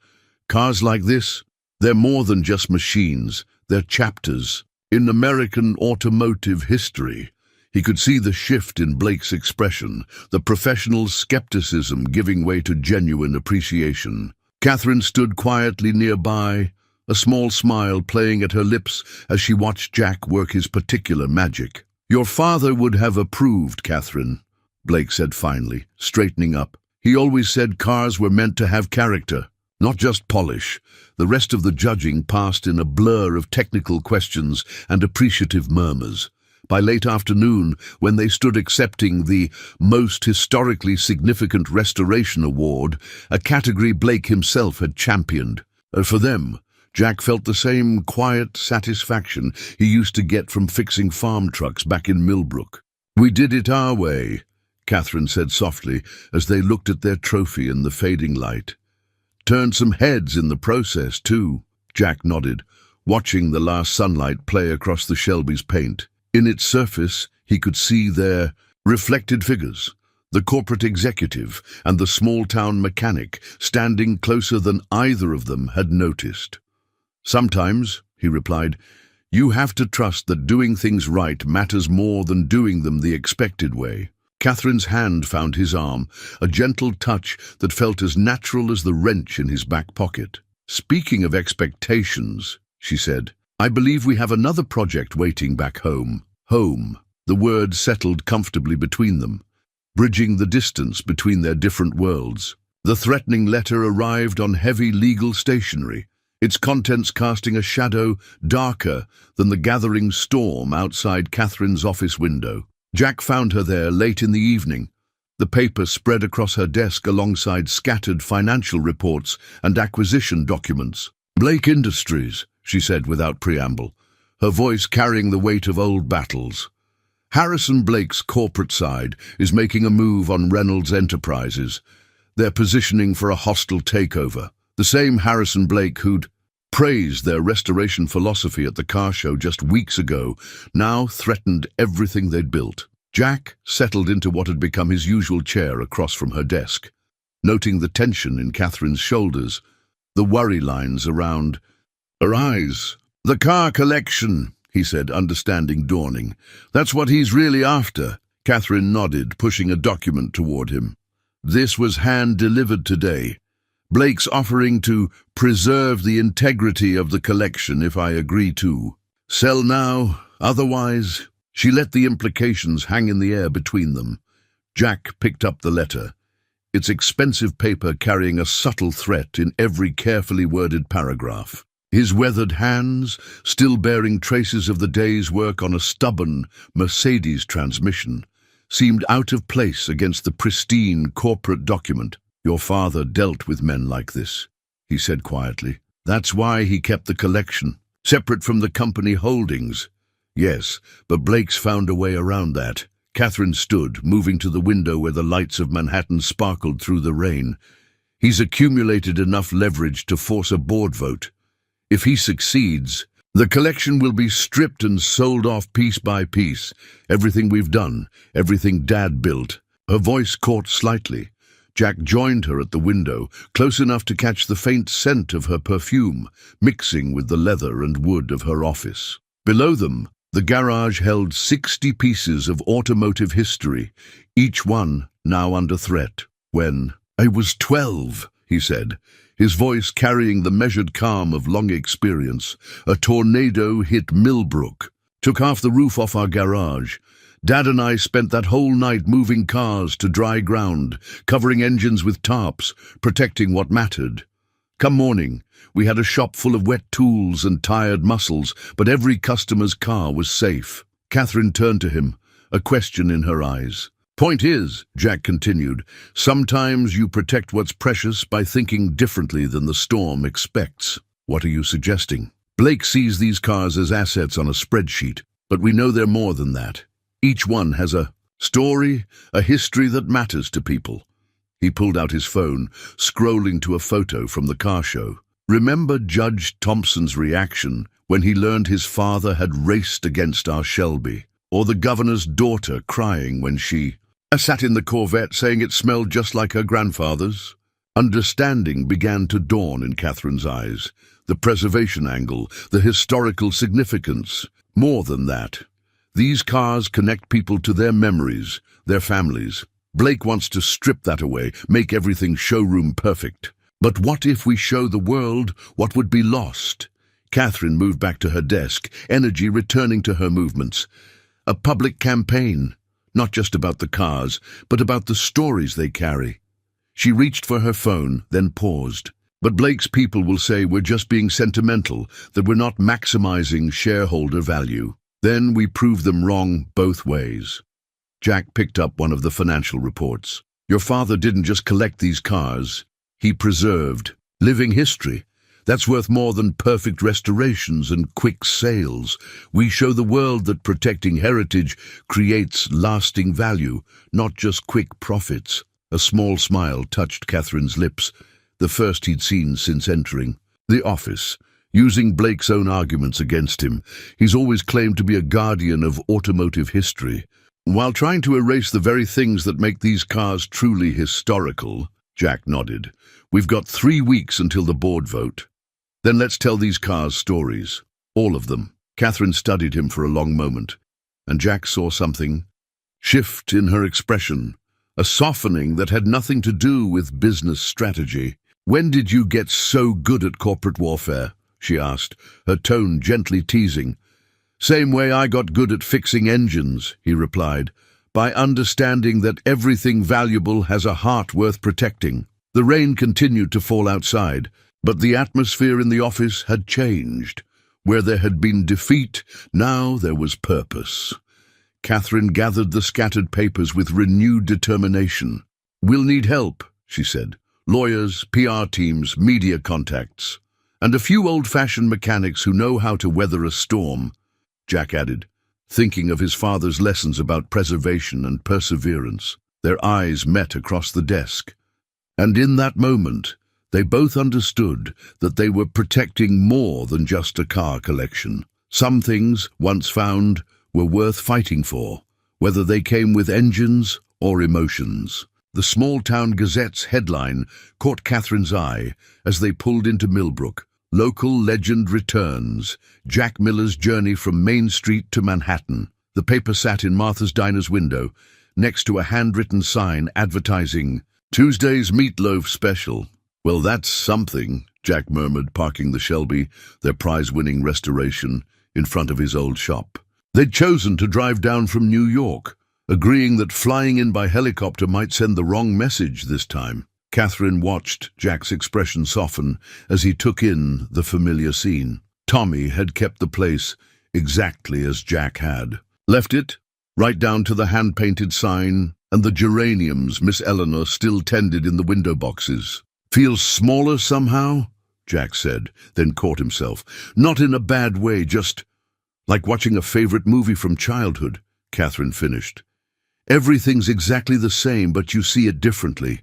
S1: Cars like this, they're more than just machines, they're chapters in American automotive history." He could see the shift in Blake's expression, the professional skepticism giving way to genuine appreciation. Catherine stood quietly nearby, a small smile playing at her lips as she watched Jack work his particular magic. "Your father would have approved, Catherine," Blake said finally, straightening up. "He always said cars were meant to have character, not just polish." The rest of the judging passed in a blur of technical questions and appreciative murmurs. By late afternoon, when they stood accepting the Most Historically Significant Restoration Award, a category Blake himself had championed. For them, Jack felt the same quiet satisfaction he used to get from fixing farm trucks back in Millbrook. "We did it our way," Catherine said softly as they looked at their trophy in the fading light. "Turned some heads in the process, too." Jack nodded, watching the last sunlight play across the Shelby's paint. In its surface, he could see their reflected figures, the corporate executive and the small-town mechanic standing closer than either of them had noticed. "Sometimes," he replied, "you have to trust that doing things right matters more than doing them the expected way." Catherine's hand found his arm, a gentle touch that felt as natural as the wrench in his back pocket. "Speaking of expectations," she said, "I believe we have another project waiting back home." Home. The word settled comfortably between them, bridging the distance between their different worlds. The threatening letter arrived on heavy legal stationery, its contents casting a shadow darker than the gathering storm outside Catherine's office window. Jack found her there late in the evening, the paper spread across her desk alongside scattered financial reports and acquisition documents. "Blake Industries," she said without preamble, her voice carrying the weight of old battles. "Harrison Blake's corporate side is making a move on Reynolds Enterprises. They're positioning for a hostile takeover. The same Harrison Blake who'd praised their restoration philosophy at the car show just weeks ago now threatened everything they'd built." Jack settled into what had become his usual chair across from her desk, noting the tension in Catherine's shoulders, the worry lines around her eyes. "The car collection," he said, understanding dawning. "That's what he's really after." Catherine nodded, pushing a document toward him. "This was hand-delivered today. Blake's offering to preserve the integrity of the collection if I agree to sell now, otherwise." She let the implications hang in the air between them. Jack picked up the letter, its expensive paper carrying a subtle threat in every carefully worded paragraph. His weathered hands, still bearing traces of the day's work on a stubborn Mercedes transmission, seemed out of place against the pristine corporate document. "Your father dealt with men like this," he said quietly. "That's why he kept the collection, separate from the company holdings." "Yes, but Blake's found a way around that." Catherine stood, moving to the window where the lights of Manhattan sparkled through the rain. "He's accumulated enough leverage to force a board vote. If he succeeds, the collection will be stripped and sold off piece by piece. Everything we've done, everything Dad built." Her voice caught slightly. Jack joined her at the window, close enough to catch the faint scent of her perfume, mixing with the leather and wood of her office. Below them, the garage held 60 pieces of automotive history, each one now under threat. "When I was 12, he said, his voice carrying the measured calm of long experience, "a tornado hit Millbrook, took half the roof off our garage. Dad and I spent that whole night moving cars to dry ground, covering engines with tarps, protecting what mattered. Come morning, we had a shop full of wet tools and tired muscles, but every customer's car was safe." Catherine turned to him, a question in her eyes. "Point is," Jack continued, "sometimes you protect what's precious by thinking differently than the storm expects." "What are you suggesting?" "Blake sees these cars as assets on a spreadsheet, but we know they're more than that. Each one has a story, a history that matters to people." He pulled out his phone, scrolling to a photo from the car show. "Remember Judge Thompson's reaction when he learned his father had raced against our Shelby? Or the governor's daughter crying when she sat in the Corvette saying it smelled just like her grandfather's?" Understanding began to dawn in Catherine's eyes. The preservation angle, the historical significance. More than that. These cars connect people to their memories, their families. Blake wants to strip that away, make everything showroom perfect. But what if we show the world what would be lost? Catherine moved back to her desk, energy returning to her movements. A public campaign, not just about the cars, but about the stories they carry. She reached for her phone, then paused. "But Blake's people will say we're just being sentimental, that we're not maximizing shareholder value. Then we prove them wrong both ways." Jack picked up one of the financial reports. "Your father didn't just collect these cars. He preserved living history. That's worth more than perfect restorations and quick sales. We show the world that protecting heritage creates lasting value, not just quick profits." A small smile touched Catherine's lips, the first he'd seen since entering the office. using Blake's own arguments against him. He's always claimed to be a guardian of automotive history, while trying to erase the very things that make these cars truly historical. Jack nodded. We've got 3 weeks until the board vote. Then let's tell these cars stories. All of them. Catherine studied him for a long moment, and Jack saw something shift in her expression, a softening that had nothing to do with business strategy. When did you get so good at corporate warfare? She asked, her tone gently teasing. Same way I got good at fixing engines, he replied, by understanding that everything valuable has a heart worth protecting. The rain continued to fall outside, but the atmosphere in the office had changed. Where there had been defeat, now there was purpose. Catherine gathered the scattered papers with renewed determination. We'll need help, she said. Lawyers, PR teams, media contacts, and a few old-fashioned mechanics who know how to weather a storm, Jack added, thinking of his father's lessons about preservation and perseverance. Their eyes met across the desk, and in that moment, they both understood that they were protecting more than just a car collection. Some things, once found, were worth fighting for, whether they came with engines or emotions. The small-town Gazette's headline caught Catherine's eye as they pulled into Millbrook. Local legend returns, Jack Miller's journey from Main Street to Manhattan. The paper sat in Martha's Diner's window, next to a handwritten sign advertising Tuesday's Meatloaf Special. Well, that's something, Jack murmured, parking the Shelby, their prize-winning restoration, in front of his old shop. They'd chosen to drive down from New York, agreeing that flying in by helicopter might send the wrong message this time. Catherine watched Jack's expression soften as he took in the familiar scene. Tommy had kept the place exactly as Jack had. Left it, right down to the hand-painted sign and the geraniums Miss Eleanor still tended in the window boxes. Feels smaller somehow? Jack said, then caught himself. Not in a bad way, just like watching a favorite movie from childhood, Catherine finished. Everything's exactly the same, but you see it differently.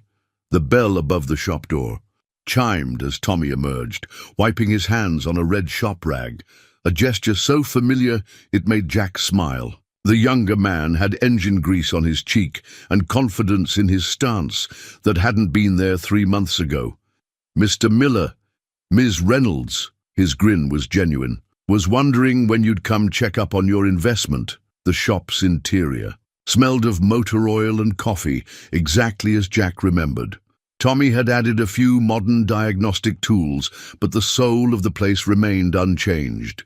S1: The bell above the shop door chimed as Tommy emerged, wiping his hands on a red shop rag, a gesture so familiar it made Jack smile. The younger man had engine grease on his cheek and confidence in his stance that hadn't been there 3 months ago. Mr. Miller, Ms. Reynolds, his grin was genuine, was wondering when you'd come check up on your investment. The shop's interior smelled of motor oil and coffee, exactly as Jack remembered. Tommy had added a few modern diagnostic tools, but the soul of the place remained unchanged.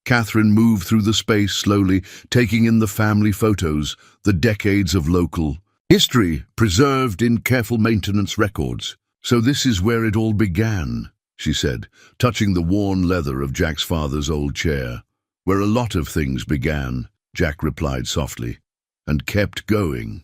S1: Catherine moved through the space slowly, taking in the family photos, the decades of local history preserved in careful maintenance records. So this is where it all began, she said, touching the worn leather of Jack's father's old chair. Where a lot of things began, Jack replied softly, and kept going.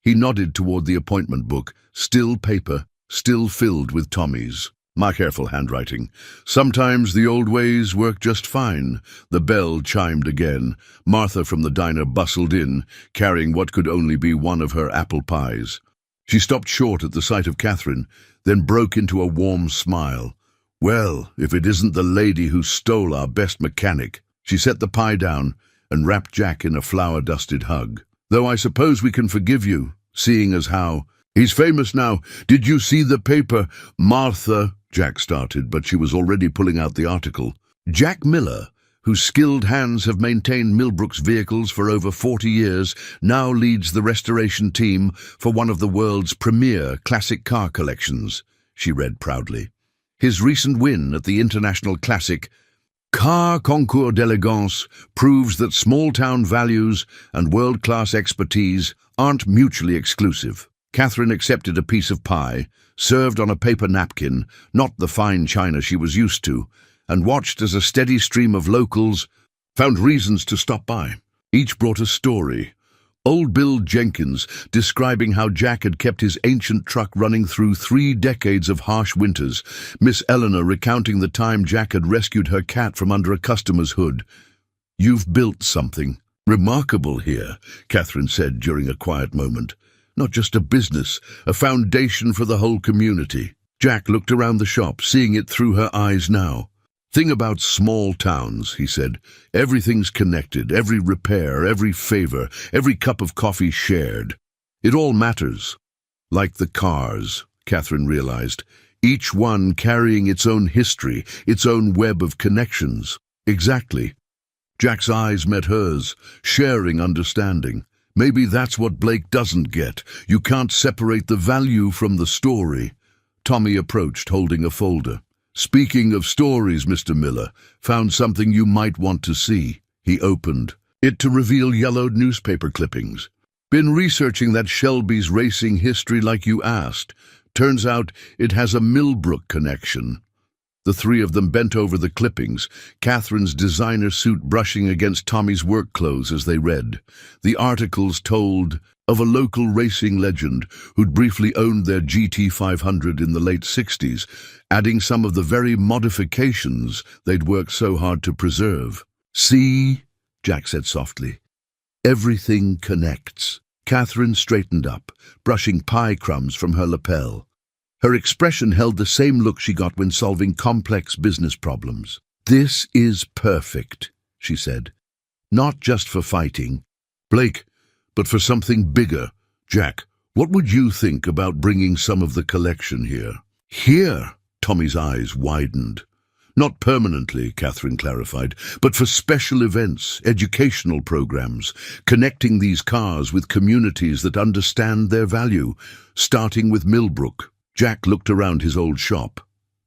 S1: He nodded toward the appointment book, still paper, still filled with Tommy's. My careful handwriting. Sometimes the old ways work just fine. The bell chimed again. Martha from the diner bustled in, carrying what could only be one of her apple pies. She stopped short at the sight of Catherine, then broke into a warm smile. Well, if it isn't the lady who stole our best mechanic. She set the pie down and wrapped Jack in a flour-dusted hug. Though I suppose we can forgive you, seeing as how he's famous now. Did you see the paper? Martha, Jack started, but she was already pulling out the article. Jack Miller, whose skilled hands have maintained Millbrook's vehicles for over 40 years, now leads the restoration team for one of the world's premier classic car collections, she read proudly. His recent win at the International Classic Car Concours d'Elegance proves that small-town values and world-class expertise aren't mutually exclusive. Catherine accepted a piece of pie, served on a paper napkin, not the fine china she was used to, and watched as a steady stream of locals found reasons to stop by. Each brought a story. Old Bill Jenkins describing how Jack had kept his ancient truck running through 3 decades of harsh winters. Miss Eleanor recounting the time Jack had rescued her cat from under a customer's hood. You've built something remarkable here, Catherine said during a quiet moment. Not just a business, a foundation for the whole community. Jack looked around the shop, seeing it through her eyes now. Thing about small towns, he said. Everything's connected, every repair, every favor, every cup of coffee shared. It all matters. Like the cars, Catherine realized. Each one carrying its own history, its own web of connections. Exactly. Jack's eyes met hers, sharing understanding. Maybe that's what Blake doesn't get. You can't separate the value from the story. Tommy approached, holding a folder. Speaking of stories, Mr. Miller, found something you might want to see. He opened it to reveal yellowed newspaper clippings. Been researching that Shelby's racing history like you asked. Turns out it has a Millbrook connection. The three of them bent over the clippings, Catherine's designer suit brushing against Tommy's work clothes as they read. The articles told of a local racing legend who'd briefly owned their GT500 in the late 60s, adding some of the very modifications they'd worked so hard to preserve. See, Jack said softly. Everything connects. Catherine straightened up, brushing pie crumbs from her lapel. Her expression held the same look she got when solving complex business problems. This is perfect, she said. Not just for fighting, Blake, but for something bigger. Jack, what would you think about bringing some of the collection here? Here? Tommy's eyes widened. Not permanently, Catherine clarified, but for special events, educational programs, connecting these cars with communities that understand their value, starting with Millbrook. Jack looked around his old shop.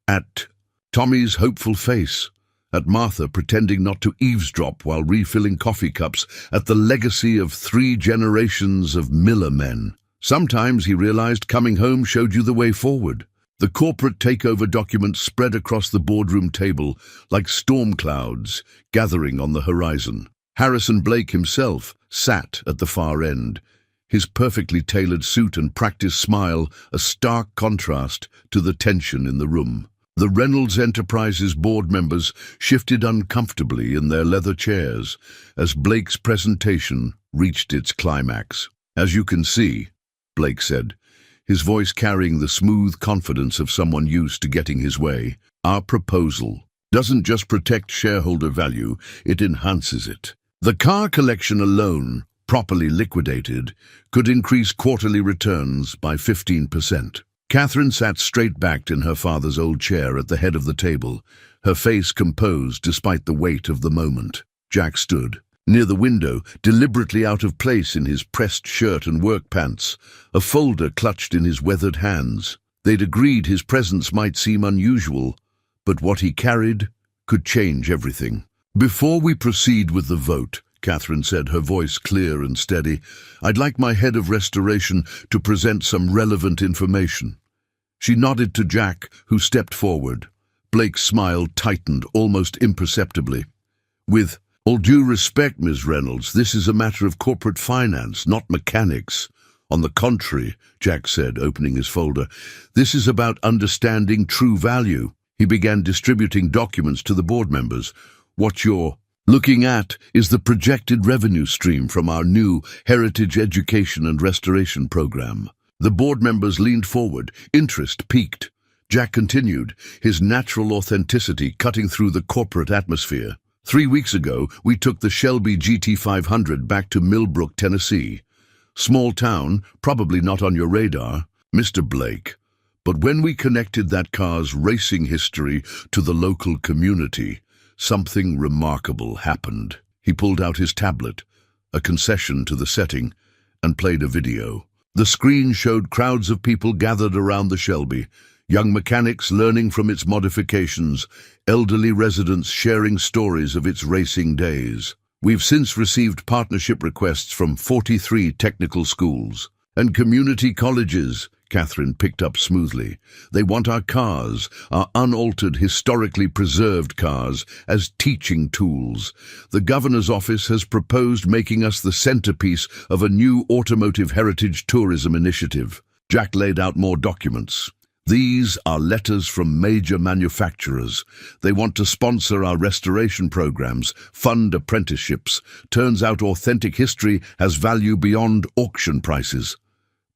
S1: At Tommy's hopeful face, at Martha pretending not to eavesdrop while refilling coffee cups, at the legacy of 3 generations of Miller men. Sometimes, he realized, coming home showed you the way forward. The corporate takeover documents spread across the boardroom table like storm clouds gathering on the horizon. Harrison Blake himself sat at the far end, his perfectly tailored suit and practiced smile a stark contrast to the tension in the room. The Reynolds Enterprises board members shifted uncomfortably in their leather chairs as Blake's presentation reached its climax. As you can see, Blake said, his voice carrying the smooth confidence of someone used to getting his way, our proposal doesn't just protect shareholder value, it enhances it. The car collection alone, properly liquidated, could increase quarterly returns by 15%. Catherine sat straight-backed in her father's old chair at the head of the table, her face composed despite the weight of the moment. Jack stood near the window, deliberately out of place in his pressed shirt and work pants, a folder clutched in his weathered hands. They'd agreed his presence might seem unusual, but what he carried could change everything. Before we proceed with the vote, Catherine said, her voice clear and steady, I'd like my head of restoration to present some relevant information. She nodded to Jack, who stepped forward. Blake's smile tightened almost imperceptibly. With all due respect, Ms. Reynolds, this is a matter of corporate finance, not mechanics. On the contrary, Jack said, opening his folder, this is about understanding true value. He began distributing documents to the board members. What you're looking at is the projected revenue stream from our new Heritage Education and Restoration program. The board members leaned forward, interest peaked. Jack continued, his natural authenticity cutting through the corporate atmosphere. 3 weeks ago, we took the Shelby GT500 back to Millbrook, Tennessee. Small town, probably not on your radar, Mr. Blake. But when we connected that car's racing history to the local community, something remarkable happened. He pulled out his tablet, a concession to the setting, and played a video. The screen showed crowds of people gathered around the Shelby, young mechanics learning from its modifications, elderly residents sharing stories of its racing days. We've since received partnership requests from 43 technical schools and community colleges, Catherine picked up smoothly. They want our cars, our unaltered, historically preserved cars, as teaching tools. The governor's office has proposed making us the centerpiece of a new automotive heritage tourism initiative. Jack laid out more documents. These are letters from major manufacturers. They want to sponsor our restoration programs, fund apprenticeships. Turns out authentic history has value beyond auction prices.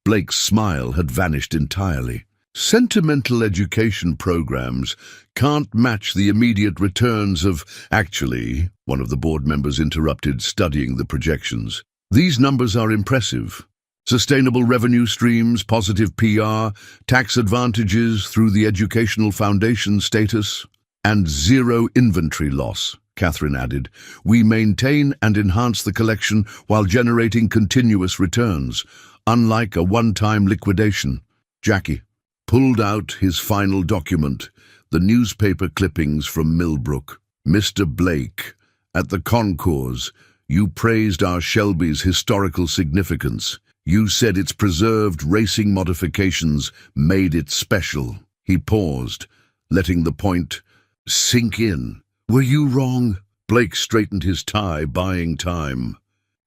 S1: Blake's smile had vanished entirely. Sentimental education programs can't match the immediate returns of, actually, one of the board members interrupted, studying the projections. These numbers are impressive. Sustainable revenue streams, positive PR, tax advantages through the educational foundation status, and zero inventory loss, Catherine added. We maintain and enhance the collection while generating continuous returns, unlike a one-time liquidation. Jackie pulled out his final document, the newspaper clippings from Millbrook. Mr. Blake, at the concours, you praised our Shelby's historical significance. You said its preserved racing modifications made it special. He paused, letting the point sink in. Were you wrong? Blake straightened his tie, buying time.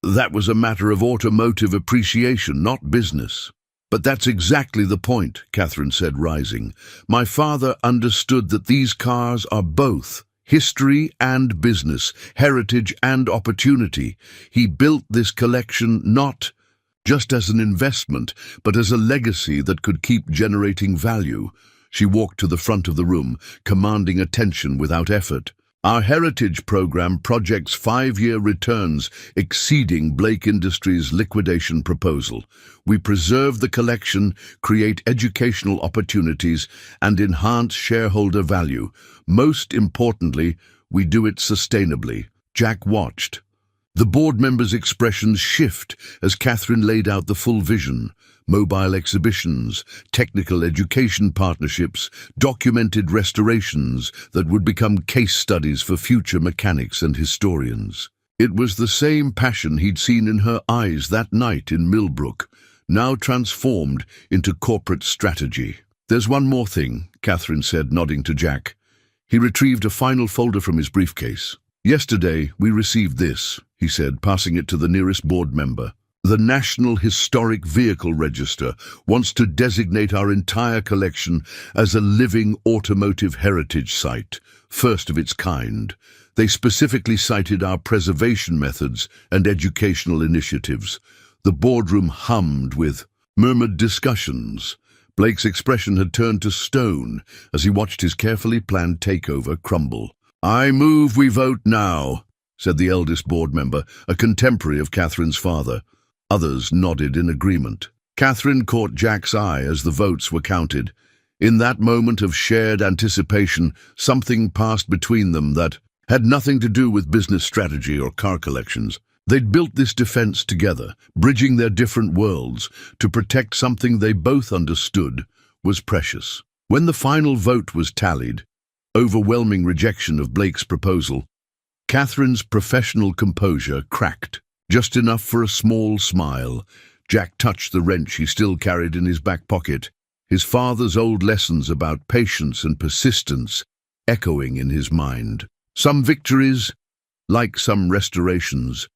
S1: That was a matter of automotive appreciation, not business. But that's exactly the point, Catherine said, rising. My father understood that these cars are both history and business, heritage and opportunity. He built this collection not just as an investment, but as a legacy that could keep generating value. She walked to the front of the room, commanding attention without effort. Our heritage program projects 5-year returns exceeding Blake Industries' liquidation proposal. We preserve the collection, create educational opportunities, and enhance shareholder value. Most importantly, we do it sustainably. Jack watched. The board members' expressions shift as Catherine laid out the full vision. Mobile exhibitions, technical education partnerships, documented restorations that would become case studies for future mechanics and historians. It was the same passion he'd seen in her eyes that night in Millbrook, now transformed into corporate strategy. There's one more thing, Catherine said, nodding to Jack. He retrieved a final folder from his briefcase. Yesterday, we received this, he said, passing it to the nearest board member. The National Historic Vehicle Register wants to designate our entire collection as a living automotive heritage site, first of its kind. They specifically cited our preservation methods and educational initiatives. The boardroom hummed with murmured discussions. Blake's expression had turned to stone as he watched his carefully planned takeover crumble. I move we vote now, said the eldest board member, a contemporary of Catherine's father. Others nodded in agreement. Catherine caught Jack's eye as the votes were counted. In that moment of shared anticipation, something passed between them that had nothing to do with business strategy or car collections. They'd built this defense together, bridging their different worlds, to protect something they both understood was precious. When the final vote was tallied, overwhelming rejection of Blake's proposal, Catherine's professional composure cracked. Just enough for a small smile. Jack touched the wrench he still carried in his back pocket, his father's old lessons about patience and persistence echoing in his mind. Some victories, like some restorations,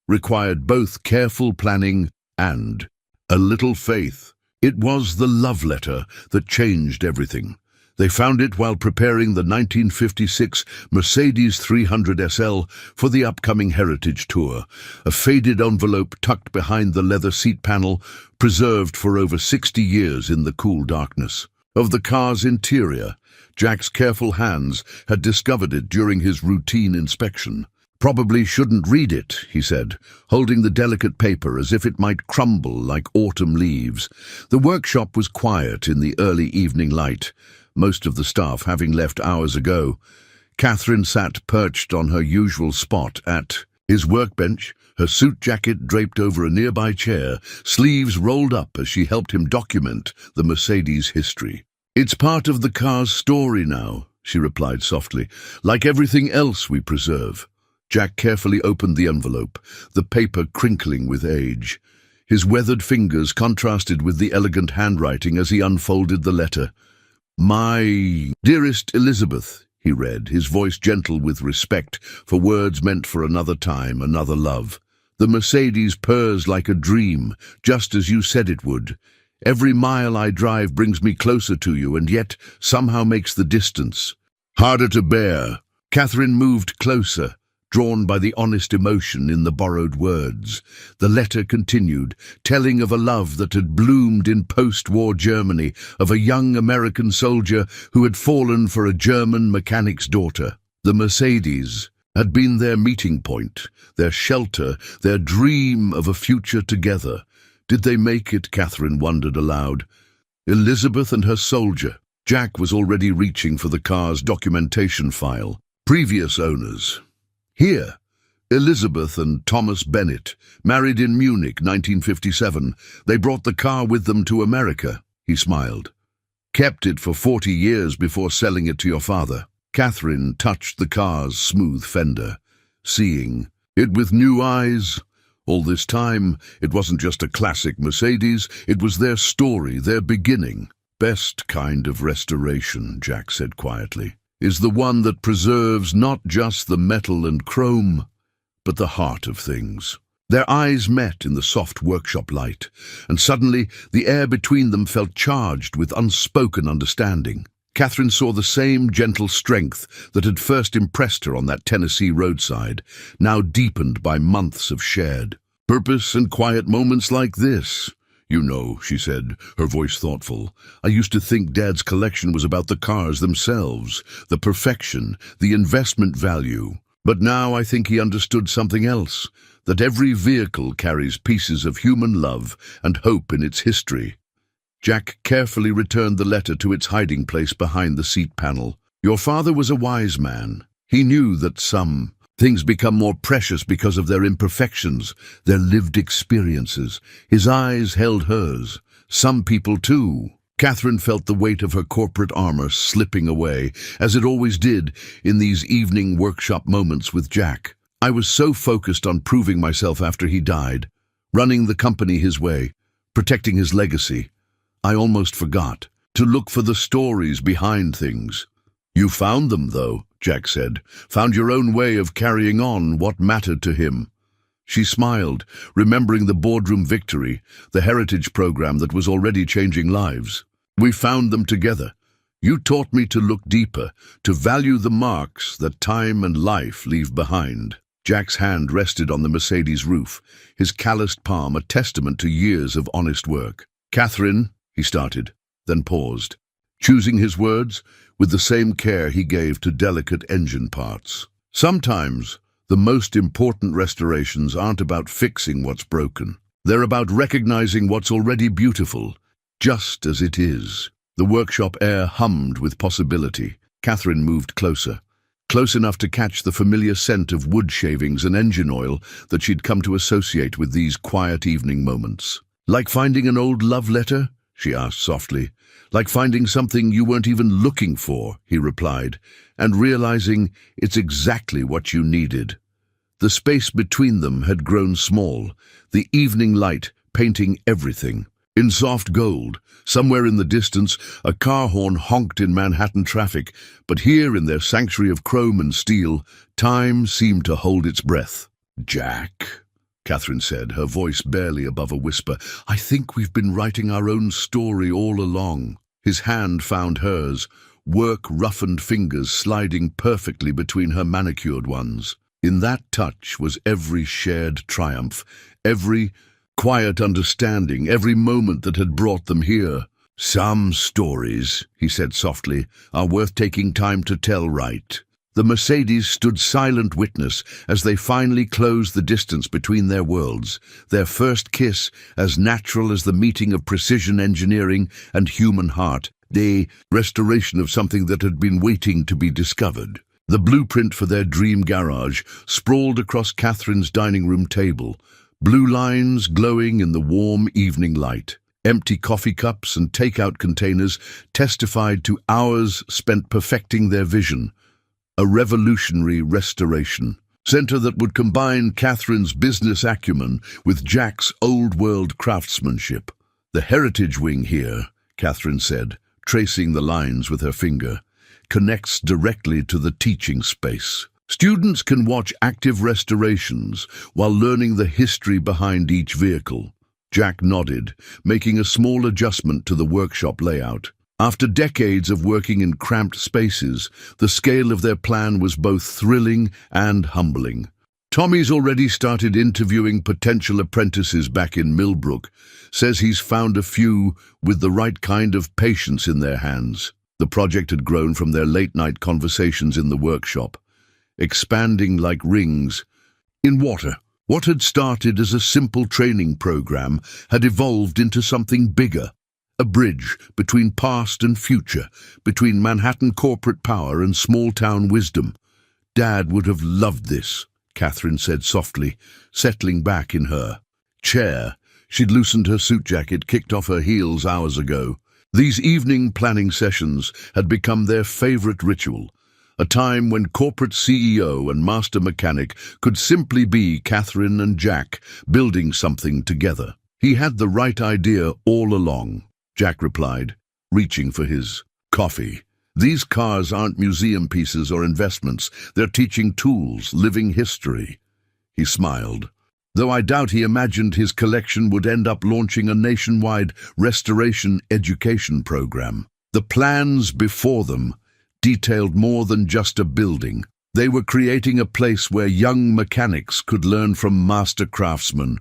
S1: required both careful planning and a little faith. It was the love letter that changed everything. They found it while preparing the 1956 Mercedes 300 SL for the upcoming Heritage Tour, a faded envelope tucked behind the leather seat panel, preserved for over 60 years in the cool darkness. Of the car's interior, Jack's careful hands had discovered it during his routine inspection. Probably shouldn't read it, he said, holding the delicate paper as if it might crumble like autumn leaves. The workshop was quiet in the early evening light, most of the staff having left hours ago. Catherine sat perched on her usual spot at his workbench, her suit jacket draped over a nearby chair, sleeves rolled up as she helped him document the Mercedes history. It's part of the car's story now, she replied softly, like everything else we preserve. Jack carefully opened the envelope, the paper crinkling with age. His weathered fingers contrasted with the elegant handwriting as he unfolded the letter. My dearest Elizabeth, he read, his voice gentle with respect for words meant for another time, another love. The Mercedes purrs like a dream, just as you said it would. Every mile I drive brings me closer to you, and yet somehow makes the distance harder to bear. Catherine moved closer, drawn by the honest emotion in the borrowed words. The letter continued, telling of a love that had bloomed in post-war Germany, of a young American soldier who had fallen for a German mechanic's daughter. The Mercedes had been their meeting point, their shelter, their dream of a future together. Did they make it? Catherine wondered aloud. Elizabeth and her soldier. Jack was already reaching for the car's documentation file. Previous owners. Here, Elizabeth and Thomas Bennett, married in Munich, 1957. They brought the car with them to America. He smiled. Kept it for 40 years before selling it to your father. Catherine touched the car's smooth fender, seeing it with new eyes. All this time, it wasn't just a classic Mercedes, it was their story, their beginning. Best kind of restoration, Jack said quietly, is the one that preserves not just the metal and chrome, but the heart of things. Their eyes met in the soft workshop light, and suddenly the air between them felt charged with unspoken understanding. Catherine saw the same gentle strength that had first impressed her on that Tennessee roadside, now deepened by months of shared purpose and quiet moments like this. You know, she said, her voice thoughtful, I used to think Dad's collection was about the cars themselves, the perfection, the investment value. But now I think he understood something else, that every vehicle carries pieces of human love and hope in its history. Jack carefully returned the letter to its hiding place behind the seat panel. Your father was a wise man. He knew that some things become more precious because of their imperfections, their lived experiences. His eyes held hers. Some people too. Catherine felt the weight of her corporate armor slipping away, as it always did in these evening workshop moments with Jack. I was so focused on proving myself after he died, running the company his way, protecting his legacy. I almost forgot to look for the stories behind things. You found them, though, Jack said. Found your own way of carrying on what mattered to him. She smiled, remembering the boardroom victory, the heritage program that was already changing lives. We found them together. You taught me to look deeper, to value the marks that time and life leave behind. Jack's hand rested on the Mercedes roof, his calloused palm a testament to years of honest work. Catherine, he started, then paused, choosing his words with the same care he gave to delicate engine parts. Sometimes, the most important restorations aren't about fixing what's broken. They're about recognizing what's already beautiful, just as it is. The workshop air hummed with possibility. Catherine moved closer, close enough to catch the familiar scent of wood shavings and engine oil that she'd come to associate with these quiet evening moments. Like finding an old love letter? She asked softly. Like finding something you weren't even looking for, he replied, and realizing it's exactly what you needed. The space between them had grown small, the evening light painting everything. In soft gold, somewhere in the distance, a car horn honked in Manhattan traffic, but here in their sanctuary of chrome and steel, time seemed to hold its breath. Jack, Catherine said, her voice barely above a whisper, I think we've been writing our own story all along. His hand found hers, work-roughened fingers sliding perfectly between her manicured ones. In that touch was every shared triumph, every quiet understanding, every moment that had brought them here. Some stories, he said softly, are worth taking time to tell right. The Mercedes stood silent witness as they finally closed the distance between their worlds, their first kiss as natural as the meeting of precision engineering and human heart, the restoration of something that had been waiting to be discovered. The blueprint for their dream garage sprawled across Catherine's dining room table, blue lines glowing in the warm evening light. Empty coffee cups and takeout containers testified to hours spent perfecting their vision. A revolutionary restoration center that would combine Catherine's business acumen with Jack's old-world craftsmanship. The heritage wing here, Catherine said, tracing the lines with her finger, connects directly to the teaching space. Students can watch active restorations while learning the history behind each vehicle. Jack nodded, making a small adjustment to the workshop layout. After decades of working in cramped spaces, the scale of their plan was both thrilling and humbling. Tommy's already started interviewing potential apprentices back in Millbrook, says he's found a few with the right kind of patience in their hands. The project had grown from their late-night conversations in the workshop, expanding like rings in water. What had started as a simple training program had evolved into something bigger, a bridge between past and future, between Manhattan corporate power and small-town wisdom. "Dad would have loved this," Catherine said softly, settling back in her chair. She'd loosened her suit jacket, kicked off her heels hours ago. These evening planning sessions had become their favorite ritual, a time when corporate CEO and master mechanic could simply be Catherine and Jack building something together. "He had the right idea all along," Jack replied, reaching for his coffee. "These cars aren't museum pieces or investments. They're teaching tools, living history." He smiled, though I doubt he imagined his collection would end up launching a nationwide restoration education program. The plans before them detailed more than just a building. They were creating a place where young mechanics could learn from master craftsmen,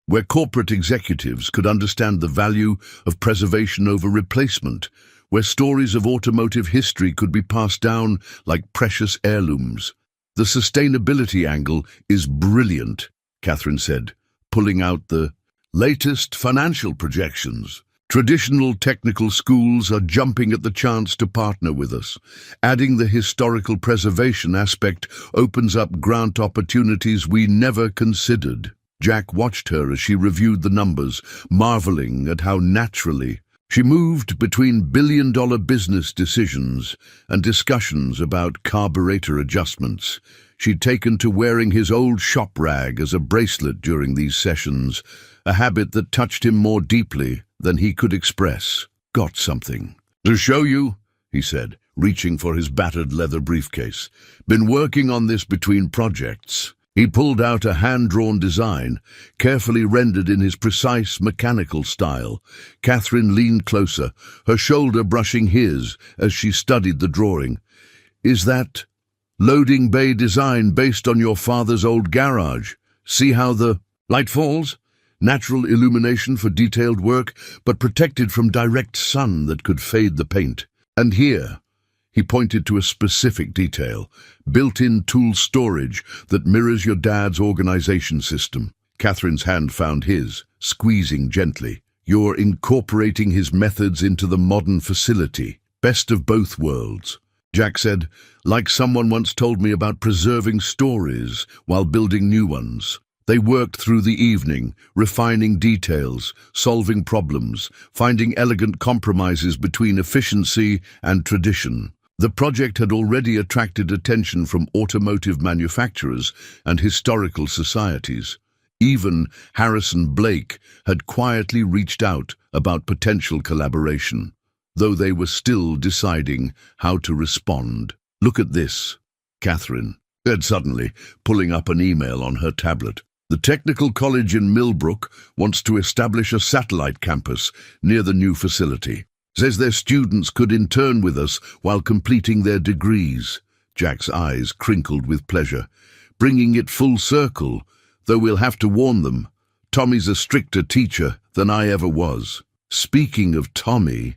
S1: where corporate executives could understand the value of preservation over replacement, where stories of automotive history could be passed down like precious heirlooms. "The sustainability angle is brilliant," Catherine said, pulling out the latest financial projections. "Traditional technical schools are jumping at the chance to partner with us. Adding the historical preservation aspect opens up grant opportunities we never considered." Jack watched her as she reviewed the numbers, marveling at how naturally she moved between billion-dollar business decisions and discussions about carburetor adjustments. She'd taken to wearing his old shop rag as a bracelet during these sessions, a habit that touched him more deeply than he could express. "Got something to show you," he said, reaching for his battered leather briefcase. "Been working on this between projects." He pulled out a hand-drawn design, carefully rendered in his precise mechanical style. Catherine leaned closer, her shoulder brushing his as she studied the drawing. "Is that loading bay design based on your father's old garage? See how the light falls? Natural illumination for detailed work, but protected from direct sun that could fade the paint. And here," he pointed to a specific detail, "built-in tool storage that mirrors your dad's organization system." Catherine's hand found his, squeezing gently. "You're incorporating his methods into the modern facility. Best of both worlds," Jack said, "like someone once told me about preserving stories while building new ones." They worked through the evening, refining details, solving problems, finding elegant compromises between efficiency and tradition. The project had already attracted attention from automotive manufacturers and historical societies. Even Harrison Blake had quietly reached out about potential collaboration, though they were still deciding how to respond. "Look at this," Catherine said suddenly, pulling up an email on her tablet. "The Technical College in Millbrook wants to establish a satellite campus near the new facility. Says their students could intern with us while completing their degrees." Jack's eyes crinkled with pleasure. "Bringing it full circle, though we'll have to warn them. Tommy's a stricter teacher than I ever was." "Speaking of Tommy,"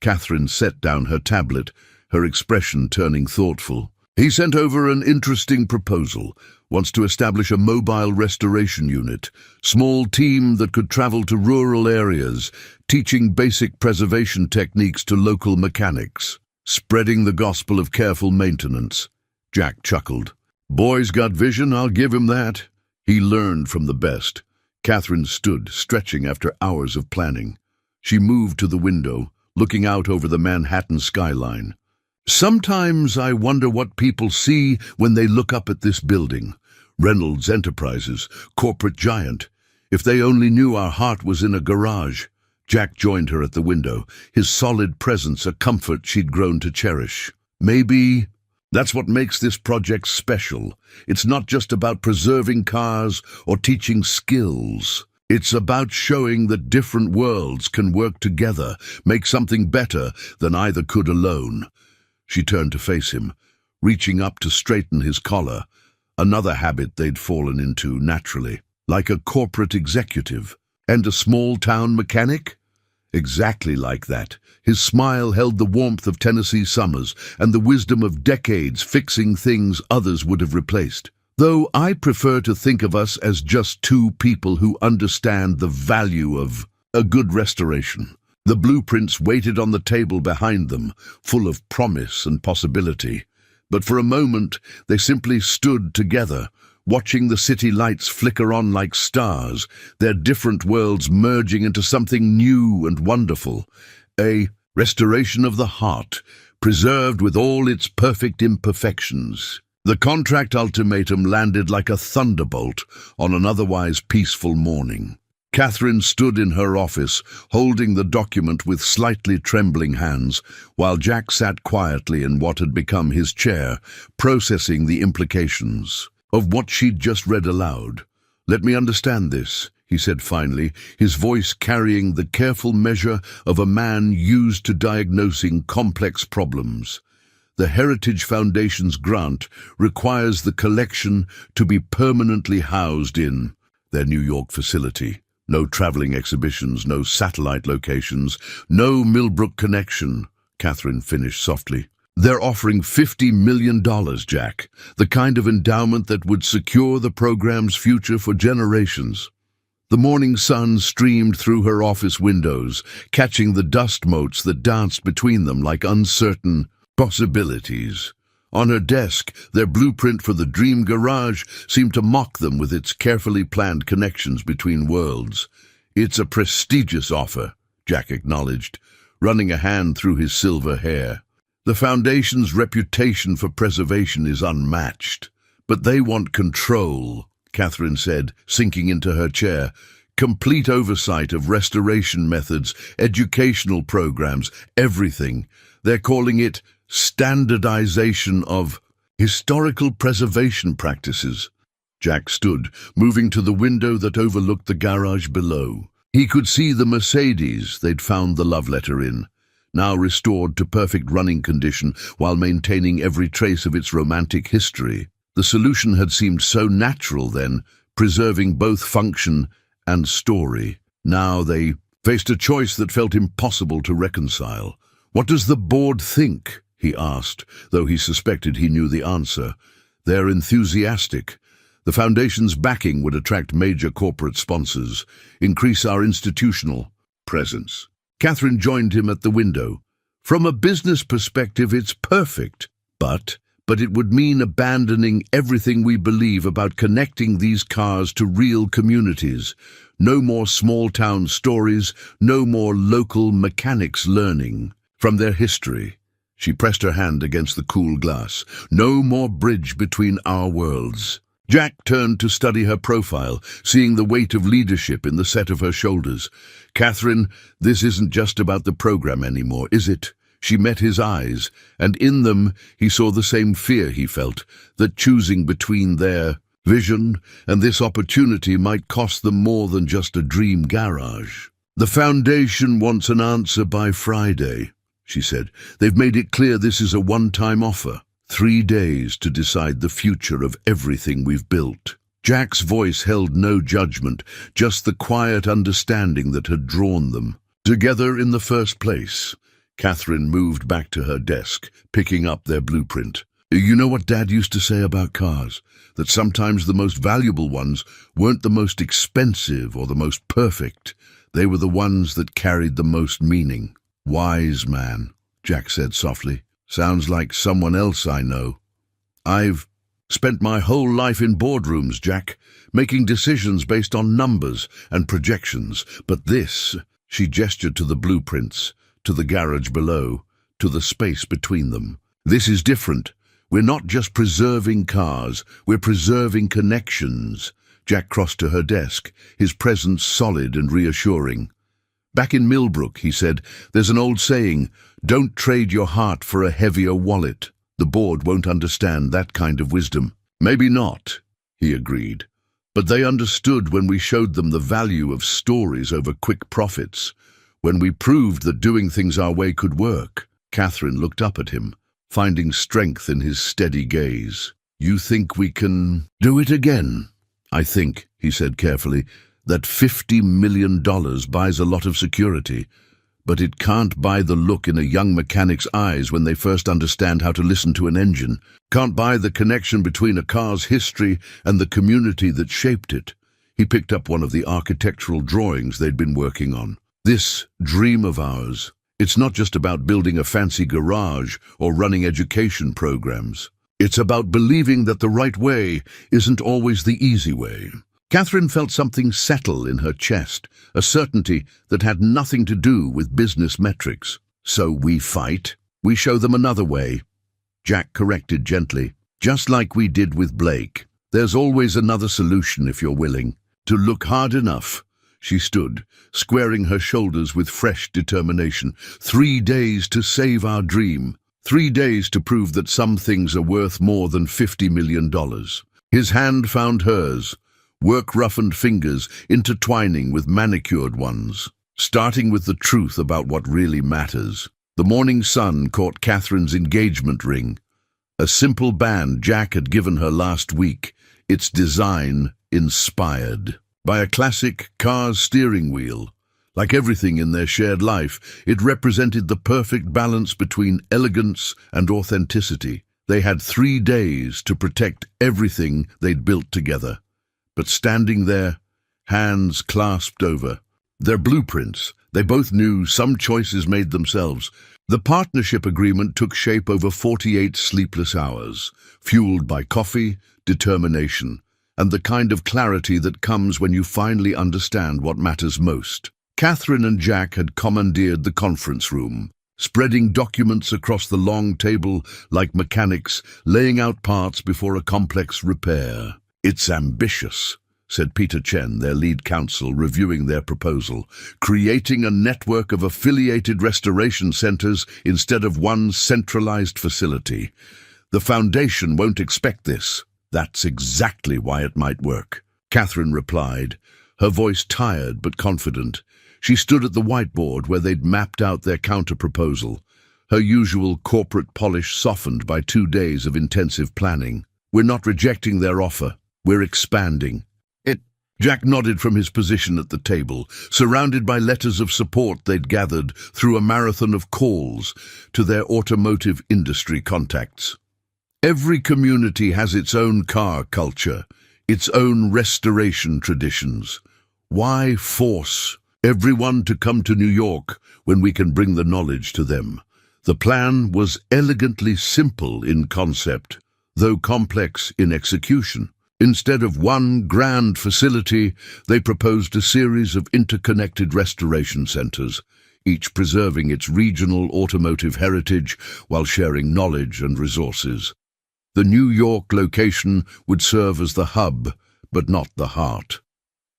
S1: Catherine set down her tablet, her expression turning thoughtful. "He sent over an interesting proposal. Wants to establish a mobile restoration unit, small team that could travel to rural areas, teaching basic preservation techniques to local mechanics, spreading the gospel of careful maintenance." Jack chuckled. "Boy's got vision, I'll give him that." He learned from the best. Catherine stood, stretching after hours of planning. She moved to the window, looking out over the Manhattan skyline. "Sometimes I wonder what people see when they look up at this building. Reynolds Enterprises, corporate giant. If they only knew our heart was in a garage." Jack joined her at the window, his solid presence a comfort she'd grown to cherish. "Maybe that's what makes this project special. It's not just about preserving cars or teaching skills. It's about showing that different worlds can work together, make something better than either could alone. She turned to face him, reaching up to straighten his collar, another habit they'd fallen into naturally. Like a corporate executive and a small-town mechanic? Exactly like that. His smile held the warmth of Tennessee summers and the wisdom of decades fixing things others would have replaced. Though I prefer to think of us as just two people who understand the value of a good restoration. The blueprints waited on the table behind them, full of promise and possibility. But for a moment, they simply stood together, watching the city lights flicker on like stars, their different worlds merging into something new and wonderful. A restoration of the heart, preserved with all its perfect imperfections. The contract ultimatum landed like a thunderbolt on an otherwise peaceful morning. Catherine stood in her office, holding the document with slightly trembling hands, while Jack sat quietly in what had become his chair, processing the implications of what she'd just read aloud. "Let me understand this," he said finally, his voice carrying the careful measure of a man used to diagnosing complex problems. The Heritage Foundation's grant requires the collection to be permanently housed in their New York facility. No traveling exhibitions, no satellite locations, no Millbrook connection, Catherine finished softly. "They're offering $50 million, Jack, the kind of endowment that would secure the program's future for generations." The morning sun streamed through her office windows, catching the dust motes that danced between them like uncertain possibilities. On her desk, their blueprint for the dream garage seemed to mock them with its carefully planned connections between worlds. "It's a prestigious offer," Jack acknowledged, running a hand through his silver hair. "The Foundation's reputation for preservation is unmatched. But they want control," Catherine said, sinking into her chair. "Complete oversight of restoration methods, educational programs, everything. They're calling it standardization of historical preservation practices." Jack stood, moving to the window that overlooked the garage below. He could see the Mercedes they'd found the love letter in, now restored to perfect running condition while maintaining every trace of its romantic history. The solution had seemed so natural then, preserving both function and story. Now they faced a choice that felt impossible to reconcile. "What does the board think?" he asked, though he suspected he knew the answer. "They're enthusiastic. The Foundation's backing would attract major corporate sponsors, increase our institutional presence." Catherine joined him at the window. "From a business perspective, it's perfect. But it would mean abandoning everything we believe about connecting these cars to real communities. No more small-town stories, no more local mechanics learning from their history." She pressed her hand against the cool glass. "No more bridge between our worlds." Jack turned to study her profile, seeing the weight of leadership in the set of her shoulders. "Catherine, this isn't just about the program anymore, is it?" She met his eyes, and in them he saw the same fear he felt, that choosing between their vision and this opportunity might cost them more than just a dream garage. "The Foundation wants an answer by Friday," she said. "They've made it clear this is a one-time offer. 3 days to decide the future of everything we've built." Jack's voice held no judgment, just the quiet understanding that had drawn them together in the first place. Catherine moved back to her desk, picking up their blueprint. "You know what Dad used to say about cars? That sometimes the most valuable ones weren't the most expensive or the most perfect. They were the ones that carried the most meaning." "Wise man," Jack said softly. "Sounds like someone else I know." "I've spent my whole life in boardrooms, Jack, making decisions based on numbers and projections. But this," she gestured to the blueprints, to the garage below, to the space between them. "This is different. We're not just preserving cars, we're preserving connections." Jack crossed to her desk, his presence solid and reassuring. "Back in Millbrook," he said, "there's an old saying, don't trade your heart for a heavier wallet. The board won't understand that kind of wisdom." "Maybe not," he agreed. But they understood when we showed them the value of stories over quick profits, when we proved that doing things our way could work. Catherine looked up at him, finding strength in his steady gaze. "You think we can do it again?" "I think," he said carefully, "that $50 million buys a lot of security, but it can't buy the look in a young mechanic's eyes when they first understand how to listen to an engine. Can't buy the connection between a car's history and the community that shaped it." He picked up one of the architectural drawings they'd been working on. "This dream of ours, it's not just about building a fancy garage or running education programs. It's about believing that the right way isn't always the easy way." Catherine felt something settle in her chest, a certainty that had nothing to do with business metrics. "So we fight. We show them another way," Jack corrected gently. "Just like we did with Blake. There's always another solution if you're willing to look hard enough." She stood, squaring her shoulders with fresh determination. 3 days to save our dream. 3 days to prove that some things are worth more than $50 million. His hand found hers, work-roughened fingers intertwining with manicured ones, starting with the truth about what really matters. The morning sun caught Catherine's engagement ring, a simple band Jack had given her last week, its design inspired by a classic car's steering wheel. Like everything in their shared life, it represented the perfect balance between elegance and authenticity. They had 3 days to protect everything they'd built together. But standing there, hands clasped over their blueprints, they both knew some choices made themselves. The partnership agreement took shape over 48 sleepless hours, fueled by coffee, determination, and the kind of clarity that comes when you finally understand what matters most. Catherine and Jack had commandeered the conference room, spreading documents across the long table like mechanics laying out parts before a complex repair. "It's ambitious," said Peter Chen, their lead counsel, reviewing their proposal, "creating a network of affiliated restoration centers instead of one centralized facility. The Foundation won't expect this." "That's exactly why it might work," Catherine replied, her voice tired but confident. She stood at the whiteboard where they'd mapped out their counter-proposal, her usual corporate polish softened by 2 days of intensive planning. "We're not rejecting their offer. We're expanding it." Jack nodded from his position at the table, surrounded by letters of support they'd gathered through a marathon of calls to their automotive industry contacts. Every community has its own car culture, its own restoration traditions. Why force everyone to come to New York when we can bring the knowledge to them? The plan was elegantly simple in concept, though complex in execution. Instead of one grand facility, they proposed a series of interconnected restoration centers, each preserving its regional automotive heritage while sharing knowledge and resources. The New York location would serve as the hub, but not the heart.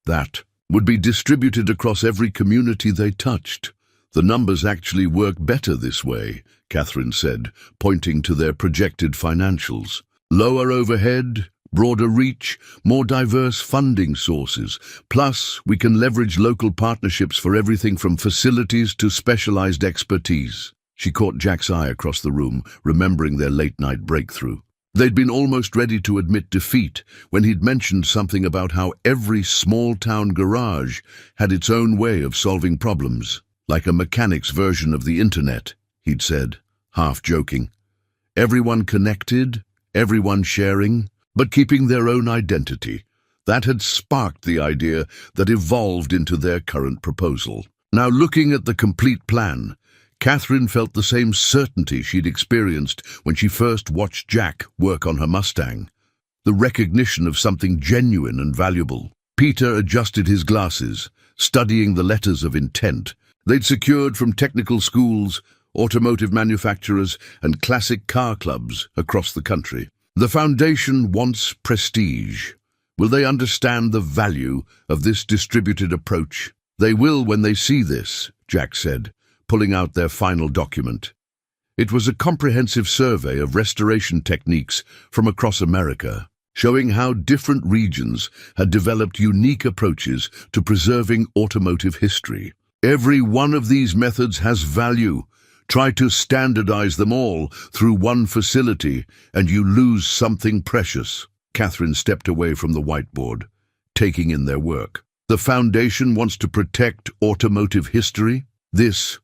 S1: That would be distributed across every community they touched. "The numbers actually work better this way," Catherine said, pointing to their projected financials. "Lower overhead, broader reach, more diverse funding sources. Plus, we can leverage local partnerships for everything from facilities to specialized expertise." She caught Jack's eye across the room, remembering their late-night breakthrough. They'd been almost ready to admit defeat when he'd mentioned something about how every small-town garage had its own way of solving problems. "Like a mechanic's version of the internet," he'd said, half joking. "Everyone connected, everyone sharing, but keeping their own identity." That had sparked the idea that evolved into their current proposal. Now, looking at the complete plan, Catherine felt the same certainty she'd experienced when she first watched Jack work on her Mustang. The recognition of something genuine and valuable. Peter adjusted his glasses, studying the letters of intent they'd secured from technical schools, automotive manufacturers, and classic car clubs across the country. The Foundation wants prestige. Will they understand the value of this distributed approach? "They will when they see this," Jack said, pulling out their final document. It was a comprehensive survey of restoration techniques from across America. showing how different regions had developed unique approaches to preserving automotive history. Every one of these methods has value. Try to standardize them all through one facility, and you lose something precious. Catherine stepped away from the whiteboard, taking in their work. The Foundation wants to protect automotive history. This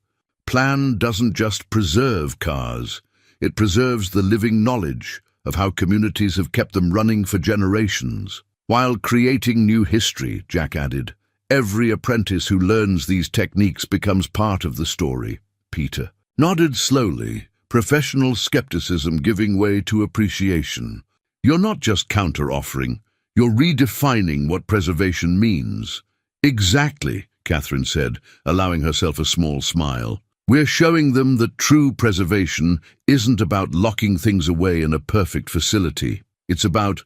S1: plan doesn't just preserve cars, it preserves the living knowledge of how communities have kept them running for generations. While creating new history, Jack added, every apprentice who learns these techniques becomes part of the story. Peter nodded slowly, professional skepticism giving way to appreciation. You're not just counter-offering, you're redefining what preservation means. Exactly, Catherine said, allowing herself a small smile. We're showing them that true preservation isn't about locking things away in a perfect facility. It's about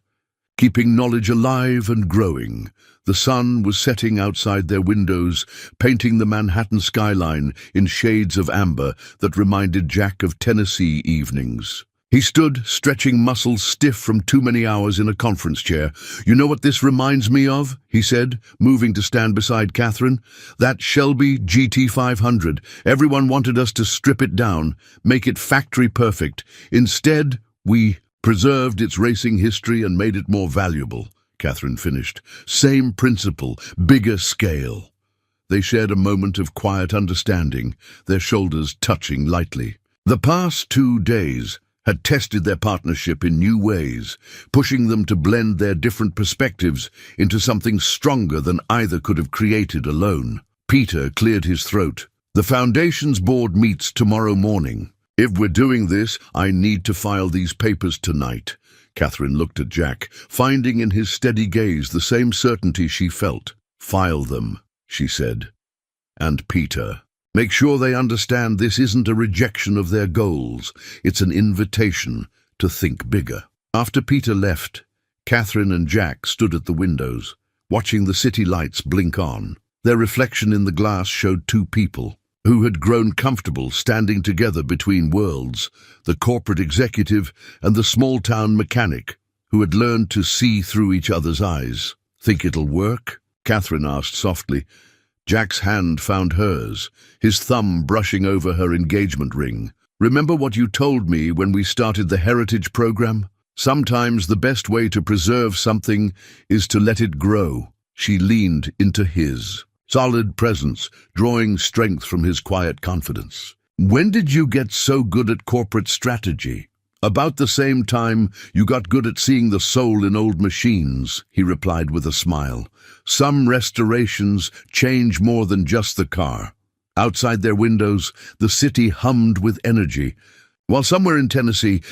S1: keeping knowledge alive and growing. The sun was setting outside their windows, painting the Manhattan skyline in shades of amber that reminded Jack of Tennessee evenings. He stood, stretching muscles stiff from too many hours in a conference chair. You know what this reminds me of? He said, moving to stand beside Catherine. That Shelby GT500. Everyone wanted us to strip it down, make it factory perfect. Instead, we preserved its racing history and made it more valuable, Catherine finished. Same principle, bigger scale. They shared a moment of quiet understanding, their shoulders touching lightly. The past 2 days had tested their partnership in new ways, pushing them to blend their different perspectives into something stronger than either could have created alone. Peter cleared his throat. The Foundation's board meets tomorrow morning. If we're doing this, I need to file these papers tonight. Catherine looked at Jack, finding in his steady gaze the same certainty she felt. File them, she said. And Peter, make sure they understand this isn't a rejection of their goals. It's an invitation to think bigger. After Peter left, Catherine and Jack stood at the windows, watching the city lights blink on. Their reflection in the glass showed 2 people who had grown comfortable standing together between worlds, the corporate executive and the small-town mechanic, who had learned to see through each other's eyes. Think it'll work? Catherine asked softly. Jack's hand found hers, his thumb brushing over her engagement ring. Remember what you told me when we started the Heritage program? Sometimes the best way to preserve something is to let it grow. She leaned into his solid presence, drawing strength from his quiet confidence. When did you get so good at corporate strategy? About the same time you got good at seeing the soul in old machines, he replied with a smile. Some restorations change more than just the car. Outside their windows, the city hummed with energy. While somewhere in Tennessee,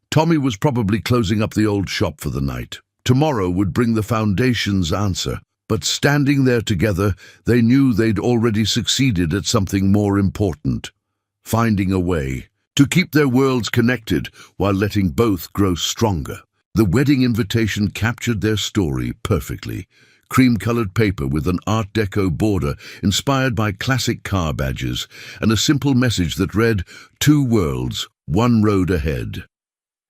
S1: Tommy was probably closing up the old shop for the night. Tomorrow would bring the Foundation's answer. But standing there together, they knew they'd already succeeded at something more important. Finding a way to keep their worlds connected while letting both grow stronger. The wedding invitation captured their story perfectly. Cream-colored paper with an Art Deco border inspired by classic car badges, and a simple message that read, 2 worlds, 1 road ahead.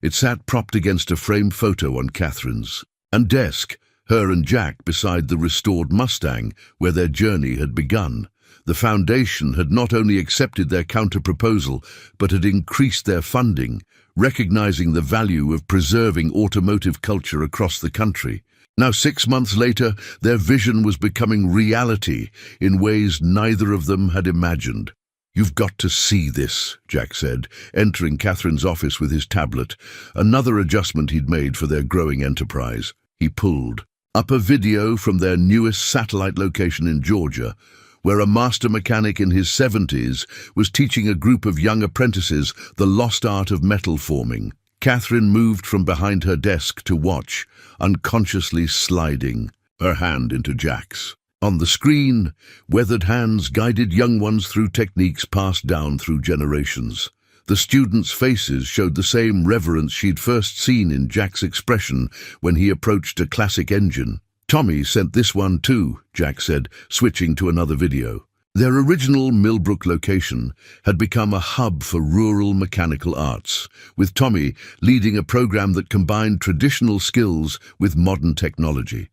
S1: It sat propped against a framed photo on Catherine's desk, her and Jack beside the restored Mustang where their journey had begun. The Foundation had not only accepted their counter-proposal, but had increased their funding, recognizing the value of preserving automotive culture across the country. Now 6 months later, their vision was becoming reality in ways neither of them had imagined. You've got to see this, Jack said, entering Catherine's office with his tablet, another adjustment he'd made for their growing enterprise. He pulled up a video from their newest satellite location in Georgia, where a master mechanic in his 70s was teaching a group of young apprentices the lost art of metal forming. Catherine moved from behind her desk to watch, unconsciously sliding her hand into Jack's. On the screen, weathered hands guided young ones through techniques passed down through generations. The students' faces showed the same reverence she'd first seen in Jack's expression when he approached a classic engine. Tommy sent this one too, Jack said, switching to another video. Their original Millbrook location had become a hub for rural mechanical arts, with Tommy leading a program that combined traditional skills with modern technology.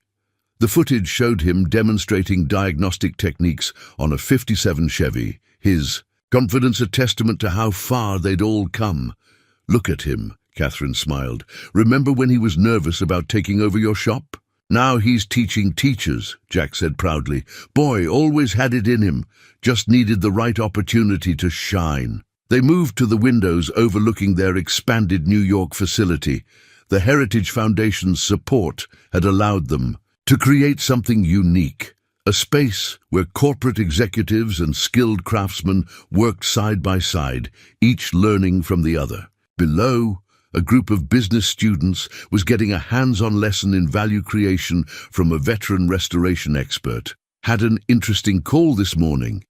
S1: The footage showed him demonstrating diagnostic techniques on a '57 Chevy, his confidence a testament to how far they'd all come. "Look at him," Catherine smiled. "Remember when he was nervous about taking over your shop? Now he's teaching teachers," Jack said proudly. "Boy, always had it in him, just needed the right opportunity to shine." They moved to the windows overlooking their expanded New York facility. The Heritage Foundation's support had allowed them to create something unique, a space where corporate executives and skilled craftsmen worked side by side, each learning from the other. Below, a group of business students was getting a hands-on lesson in value creation from a veteran restoration expert. "Had an interesting call this morning,"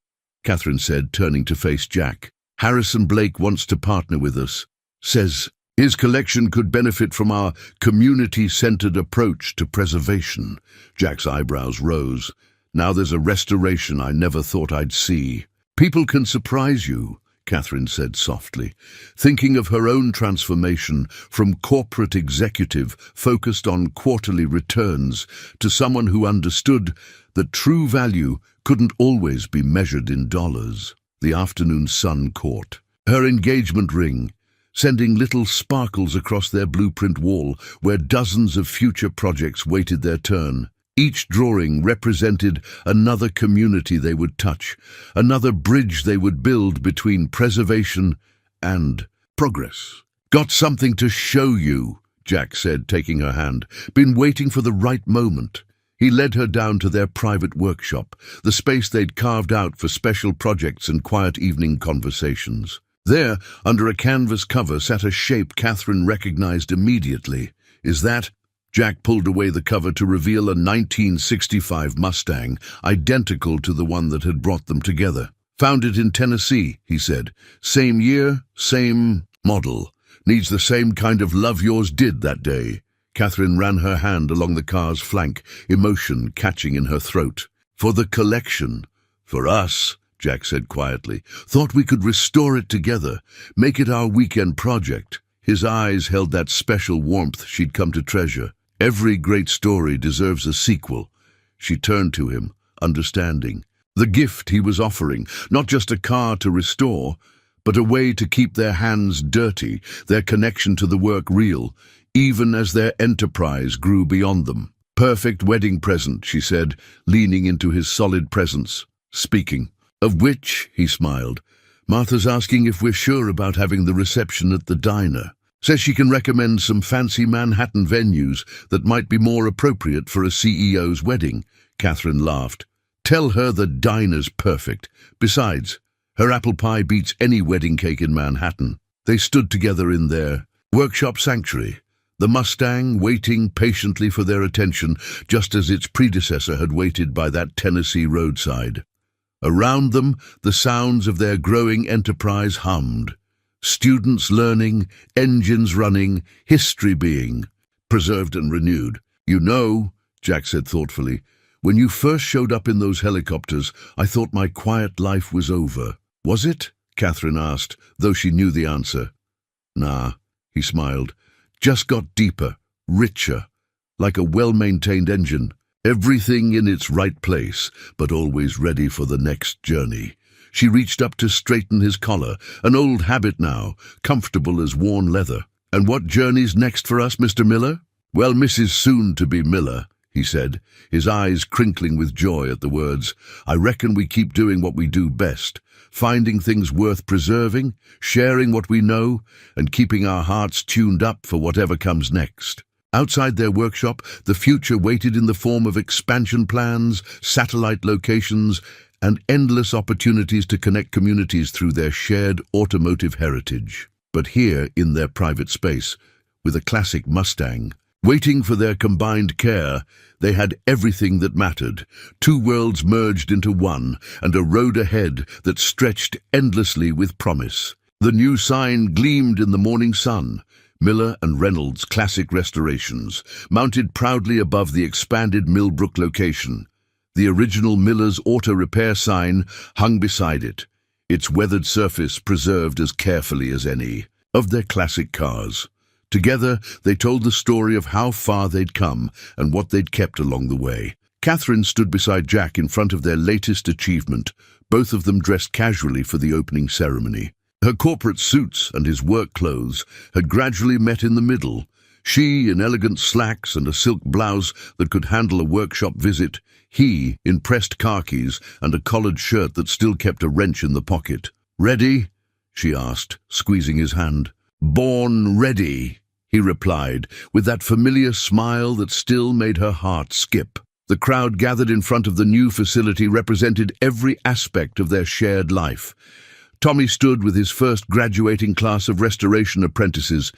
S1: Catherine said, turning to face Jack. "Harrison Blake wants to partner with us. Says his collection could benefit from our community-centered approach to preservation." Jack's eyebrows rose. "Now there's a restoration I never thought I'd see." "People can surprise you," Catherine said softly, thinking of her own transformation from corporate executive focused on quarterly returns to someone who understood that true value couldn't always be measured in dollars. The afternoon sun caught her engagement ring, sending little sparkles across their blueprint wall where dozens of future projects waited their turn. Each drawing represented another community they would touch, another bridge they would build between preservation and progress. "Got something to show you," Jack said, taking her hand. "Been waiting for the right moment." He led her down to their private workshop, the space they'd carved out for special projects and quiet evening conversations. There, under a canvas cover, sat a shape Catherine recognized immediately. "Is that—" Jack pulled away the cover to reveal a 1965 Mustang, identical to the one that had brought them together. "Found it in Tennessee," he said. "Same year, same model. Needs the same kind of love yours did that day." Catherine ran her hand along the car's flank, emotion catching in her throat. "For the collection. For us," Jack said quietly. "Thought we could restore it together, make it our weekend project." His eyes held that special warmth she'd come to treasure. "Every great story deserves a sequel." She turned to him, understanding. The gift he was offering, not just a car to restore, but a way to keep their hands dirty, their connection to the work real, even as their enterprise grew beyond them. "Perfect wedding present," she said, leaning into his solid presence. "Speaking of which," he smiled, "Martha's asking if we're sure about having the reception at the diner. Says she can recommend some fancy Manhattan venues that might be more appropriate for a CEO's wedding." Catherine laughed. "Tell her the diner's perfect. Besides, her apple pie beats any wedding cake in Manhattan." They stood together in their workshop sanctuary, the Mustang waiting patiently for their attention, just as its predecessor had waited by that Tennessee roadside. Around them, the sounds of their growing enterprise hummed. Students learning, engines running, history being preserved and renewed. "You know," Jack said thoughtfully, "when you first showed up in those helicopters, I thought my quiet life was over." "Was it?" Catherine asked, though she knew the answer. "Nah," he smiled. "Just got deeper, richer, like a well-maintained engine. Everything in its right place, but always ready for the next journey." She reached up to straighten his collar, an old habit now, comfortable as worn leather. "And what journey's next for us, Mr. Miller?" "Well, Mrs. Soon-to-be Miller," he said, his eyes crinkling with joy at the words. "I reckon we keep doing what we do best, finding things worth preserving, sharing what we know, and keeping our hearts tuned up for whatever comes next." Outside their workshop, the future waited in the form of expansion plans, satellite locations, and endless opportunities to connect communities through their shared automotive heritage. But here, in their private space, with a classic Mustang, waiting for their combined care, they had everything that mattered. Two worlds merged into one, and a road ahead that stretched endlessly with promise. The new sign gleamed in the morning sun. Miller and Reynolds Classic Restorations, mounted proudly above the expanded Millbrook location. The original Miller's Auto Repair sign hung beside it, its weathered surface preserved as carefully as any of their classic cars. Together, they told the story of how far they'd come and what they'd kept along the way. Catherine stood beside Jack in front of their latest achievement, both of them dressed casually for the opening ceremony. Her corporate suits and his work clothes had gradually met in the middle. She in elegant slacks and a silk blouse that could handle a workshop visit, he in pressed khakis and a collared shirt that still kept a wrench in the pocket. "Ready?" she asked, squeezing his hand. "Born ready," he replied, with that familiar smile that still made her heart skip. The crowd gathered in front of the new facility represented every aspect of their shared life. Tommy stood with his first graduating class of restoration apprentices,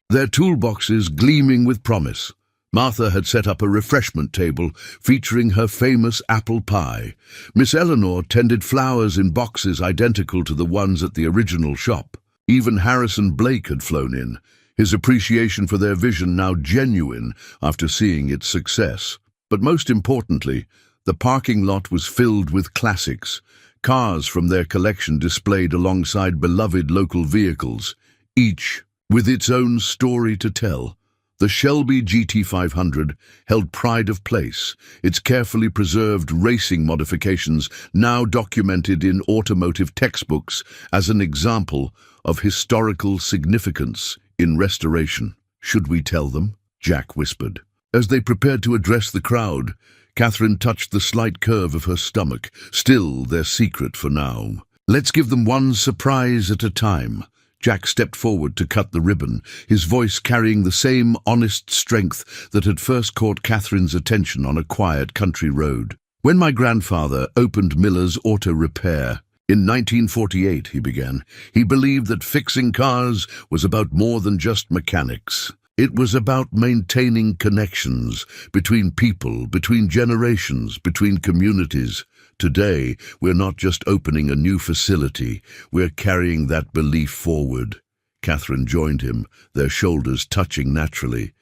S1: their toolboxes gleaming with promise. Martha had set up a refreshment table featuring her famous apple pie. Miss Eleanor tended flowers in boxes identical to the ones at the original shop. Even Harrison Blake had flown in, his appreciation for their vision now genuine after seeing its success. But most importantly, the parking lot was filled with classics, cars from their collection displayed alongside beloved local vehicles, each with its own story to tell. The Shelby GT500 held pride of place, its carefully preserved racing modifications now documented in automotive textbooks as an example of historical significance in restoration. "Should we tell them?" Jack whispered. As they prepared to address the crowd, Catherine touched the slight curve of her stomach, still their secret for now. "Let's give them one surprise at a time." Jack stepped forward to cut the ribbon, his voice carrying the same honest strength that had first caught Catherine's attention on a quiet country road. "When my grandfather opened Miller's Auto Repair in 1948, he began, he believed that fixing cars was about more than just mechanics. It was about maintaining connections between people, between generations, between communities. Today, we're not just opening a new facility, we're carrying that belief forward." Catherine joined him, their shoulders touching naturally.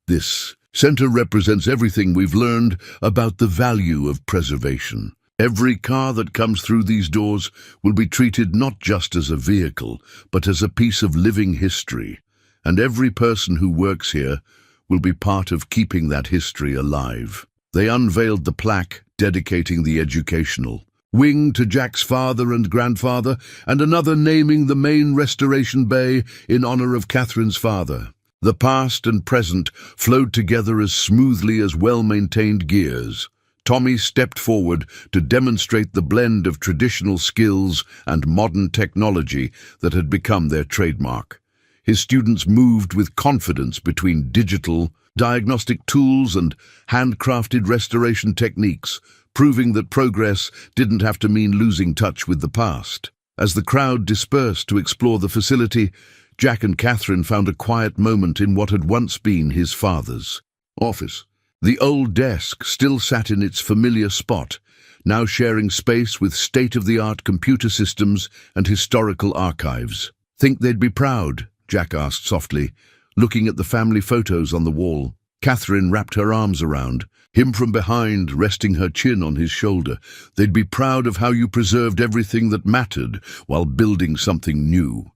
S1: "This center represents everything we've learned about the value of preservation. Every car that comes through these doors will be treated not just as a vehicle, but as a piece of living history. And every person who works here will be part of keeping that history alive." They unveiled the plaque dedicating the educational wing to Jack's father and grandfather, and another naming the main restoration bay in honor of Catherine's father. The past and present flowed together as smoothly as well-maintained gears. Tommy stepped forward to demonstrate the blend of traditional skills and modern technology that had become their trademark. His students moved with confidence between digital, diagnostic tools and handcrafted restoration techniques, proving that progress didn't have to mean losing touch with the past. As the crowd dispersed to explore the facility, Jack and Catherine found a quiet moment in what had once been his father's office. The old desk still sat in its familiar spot, now sharing space with state-of-the-art computer systems and historical archives. "Think they'd be proud?" Jack asked softly, looking at the family photos on the wall. Catherine wrapped her arms around him from behind, resting her chin on his shoulder. "They'd be proud of how you preserved everything that mattered while building something new.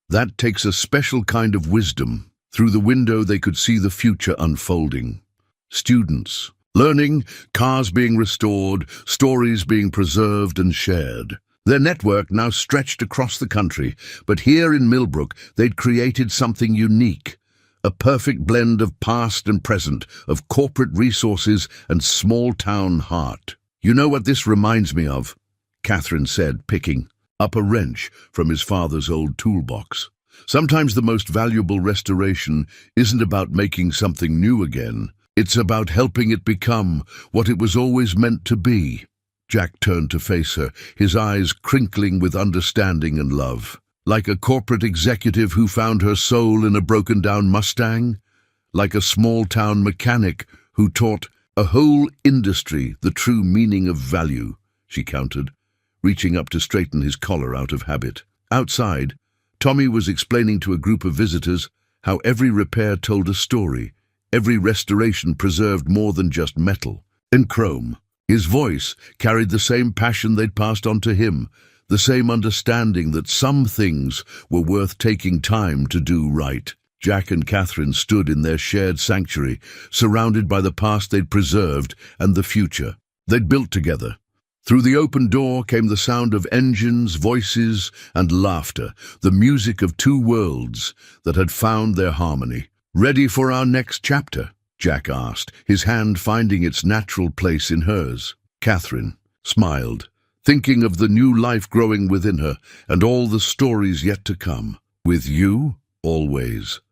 S1: That takes a special kind of wisdom." Through the window they could see the future unfolding. Students learning, cars being restored, stories being preserved and shared. Their network now stretched across the country, but here in Millbrook they'd created something unique. A perfect blend of past and present, of corporate resources and small-town heart. "You know what this reminds me of?" Catherine said, picking up a wrench from his father's old toolbox. "Sometimes the most valuable restoration isn't about making something new again. It's about helping it become what it was always meant to be." Jack turned to face her, his eyes crinkling with understanding and love. Like a corporate executive who found her soul in a broken-down Mustang? Like a small-town mechanic who taught a whole industry the true meaning of value, she countered, reaching up to straighten his collar out of habit. Outside, Tommy was explaining to a group of visitors how every repair told a story, every restoration preserved more than just metal and chrome. His voice carried the same passion they'd passed on to him, the same understanding that some things were worth taking time to do right. Jack and Catherine stood in their shared sanctuary, surrounded by the past they'd preserved and the future they'd built together. Through the open door came the sound of engines, voices, and laughter, the music of two worlds that had found their harmony. "Ready for our next chapter?" Jack asked, his hand finding its natural place in hers. Catherine smiled, thinking of the new life growing within her and all the stories yet to come. "With you, always."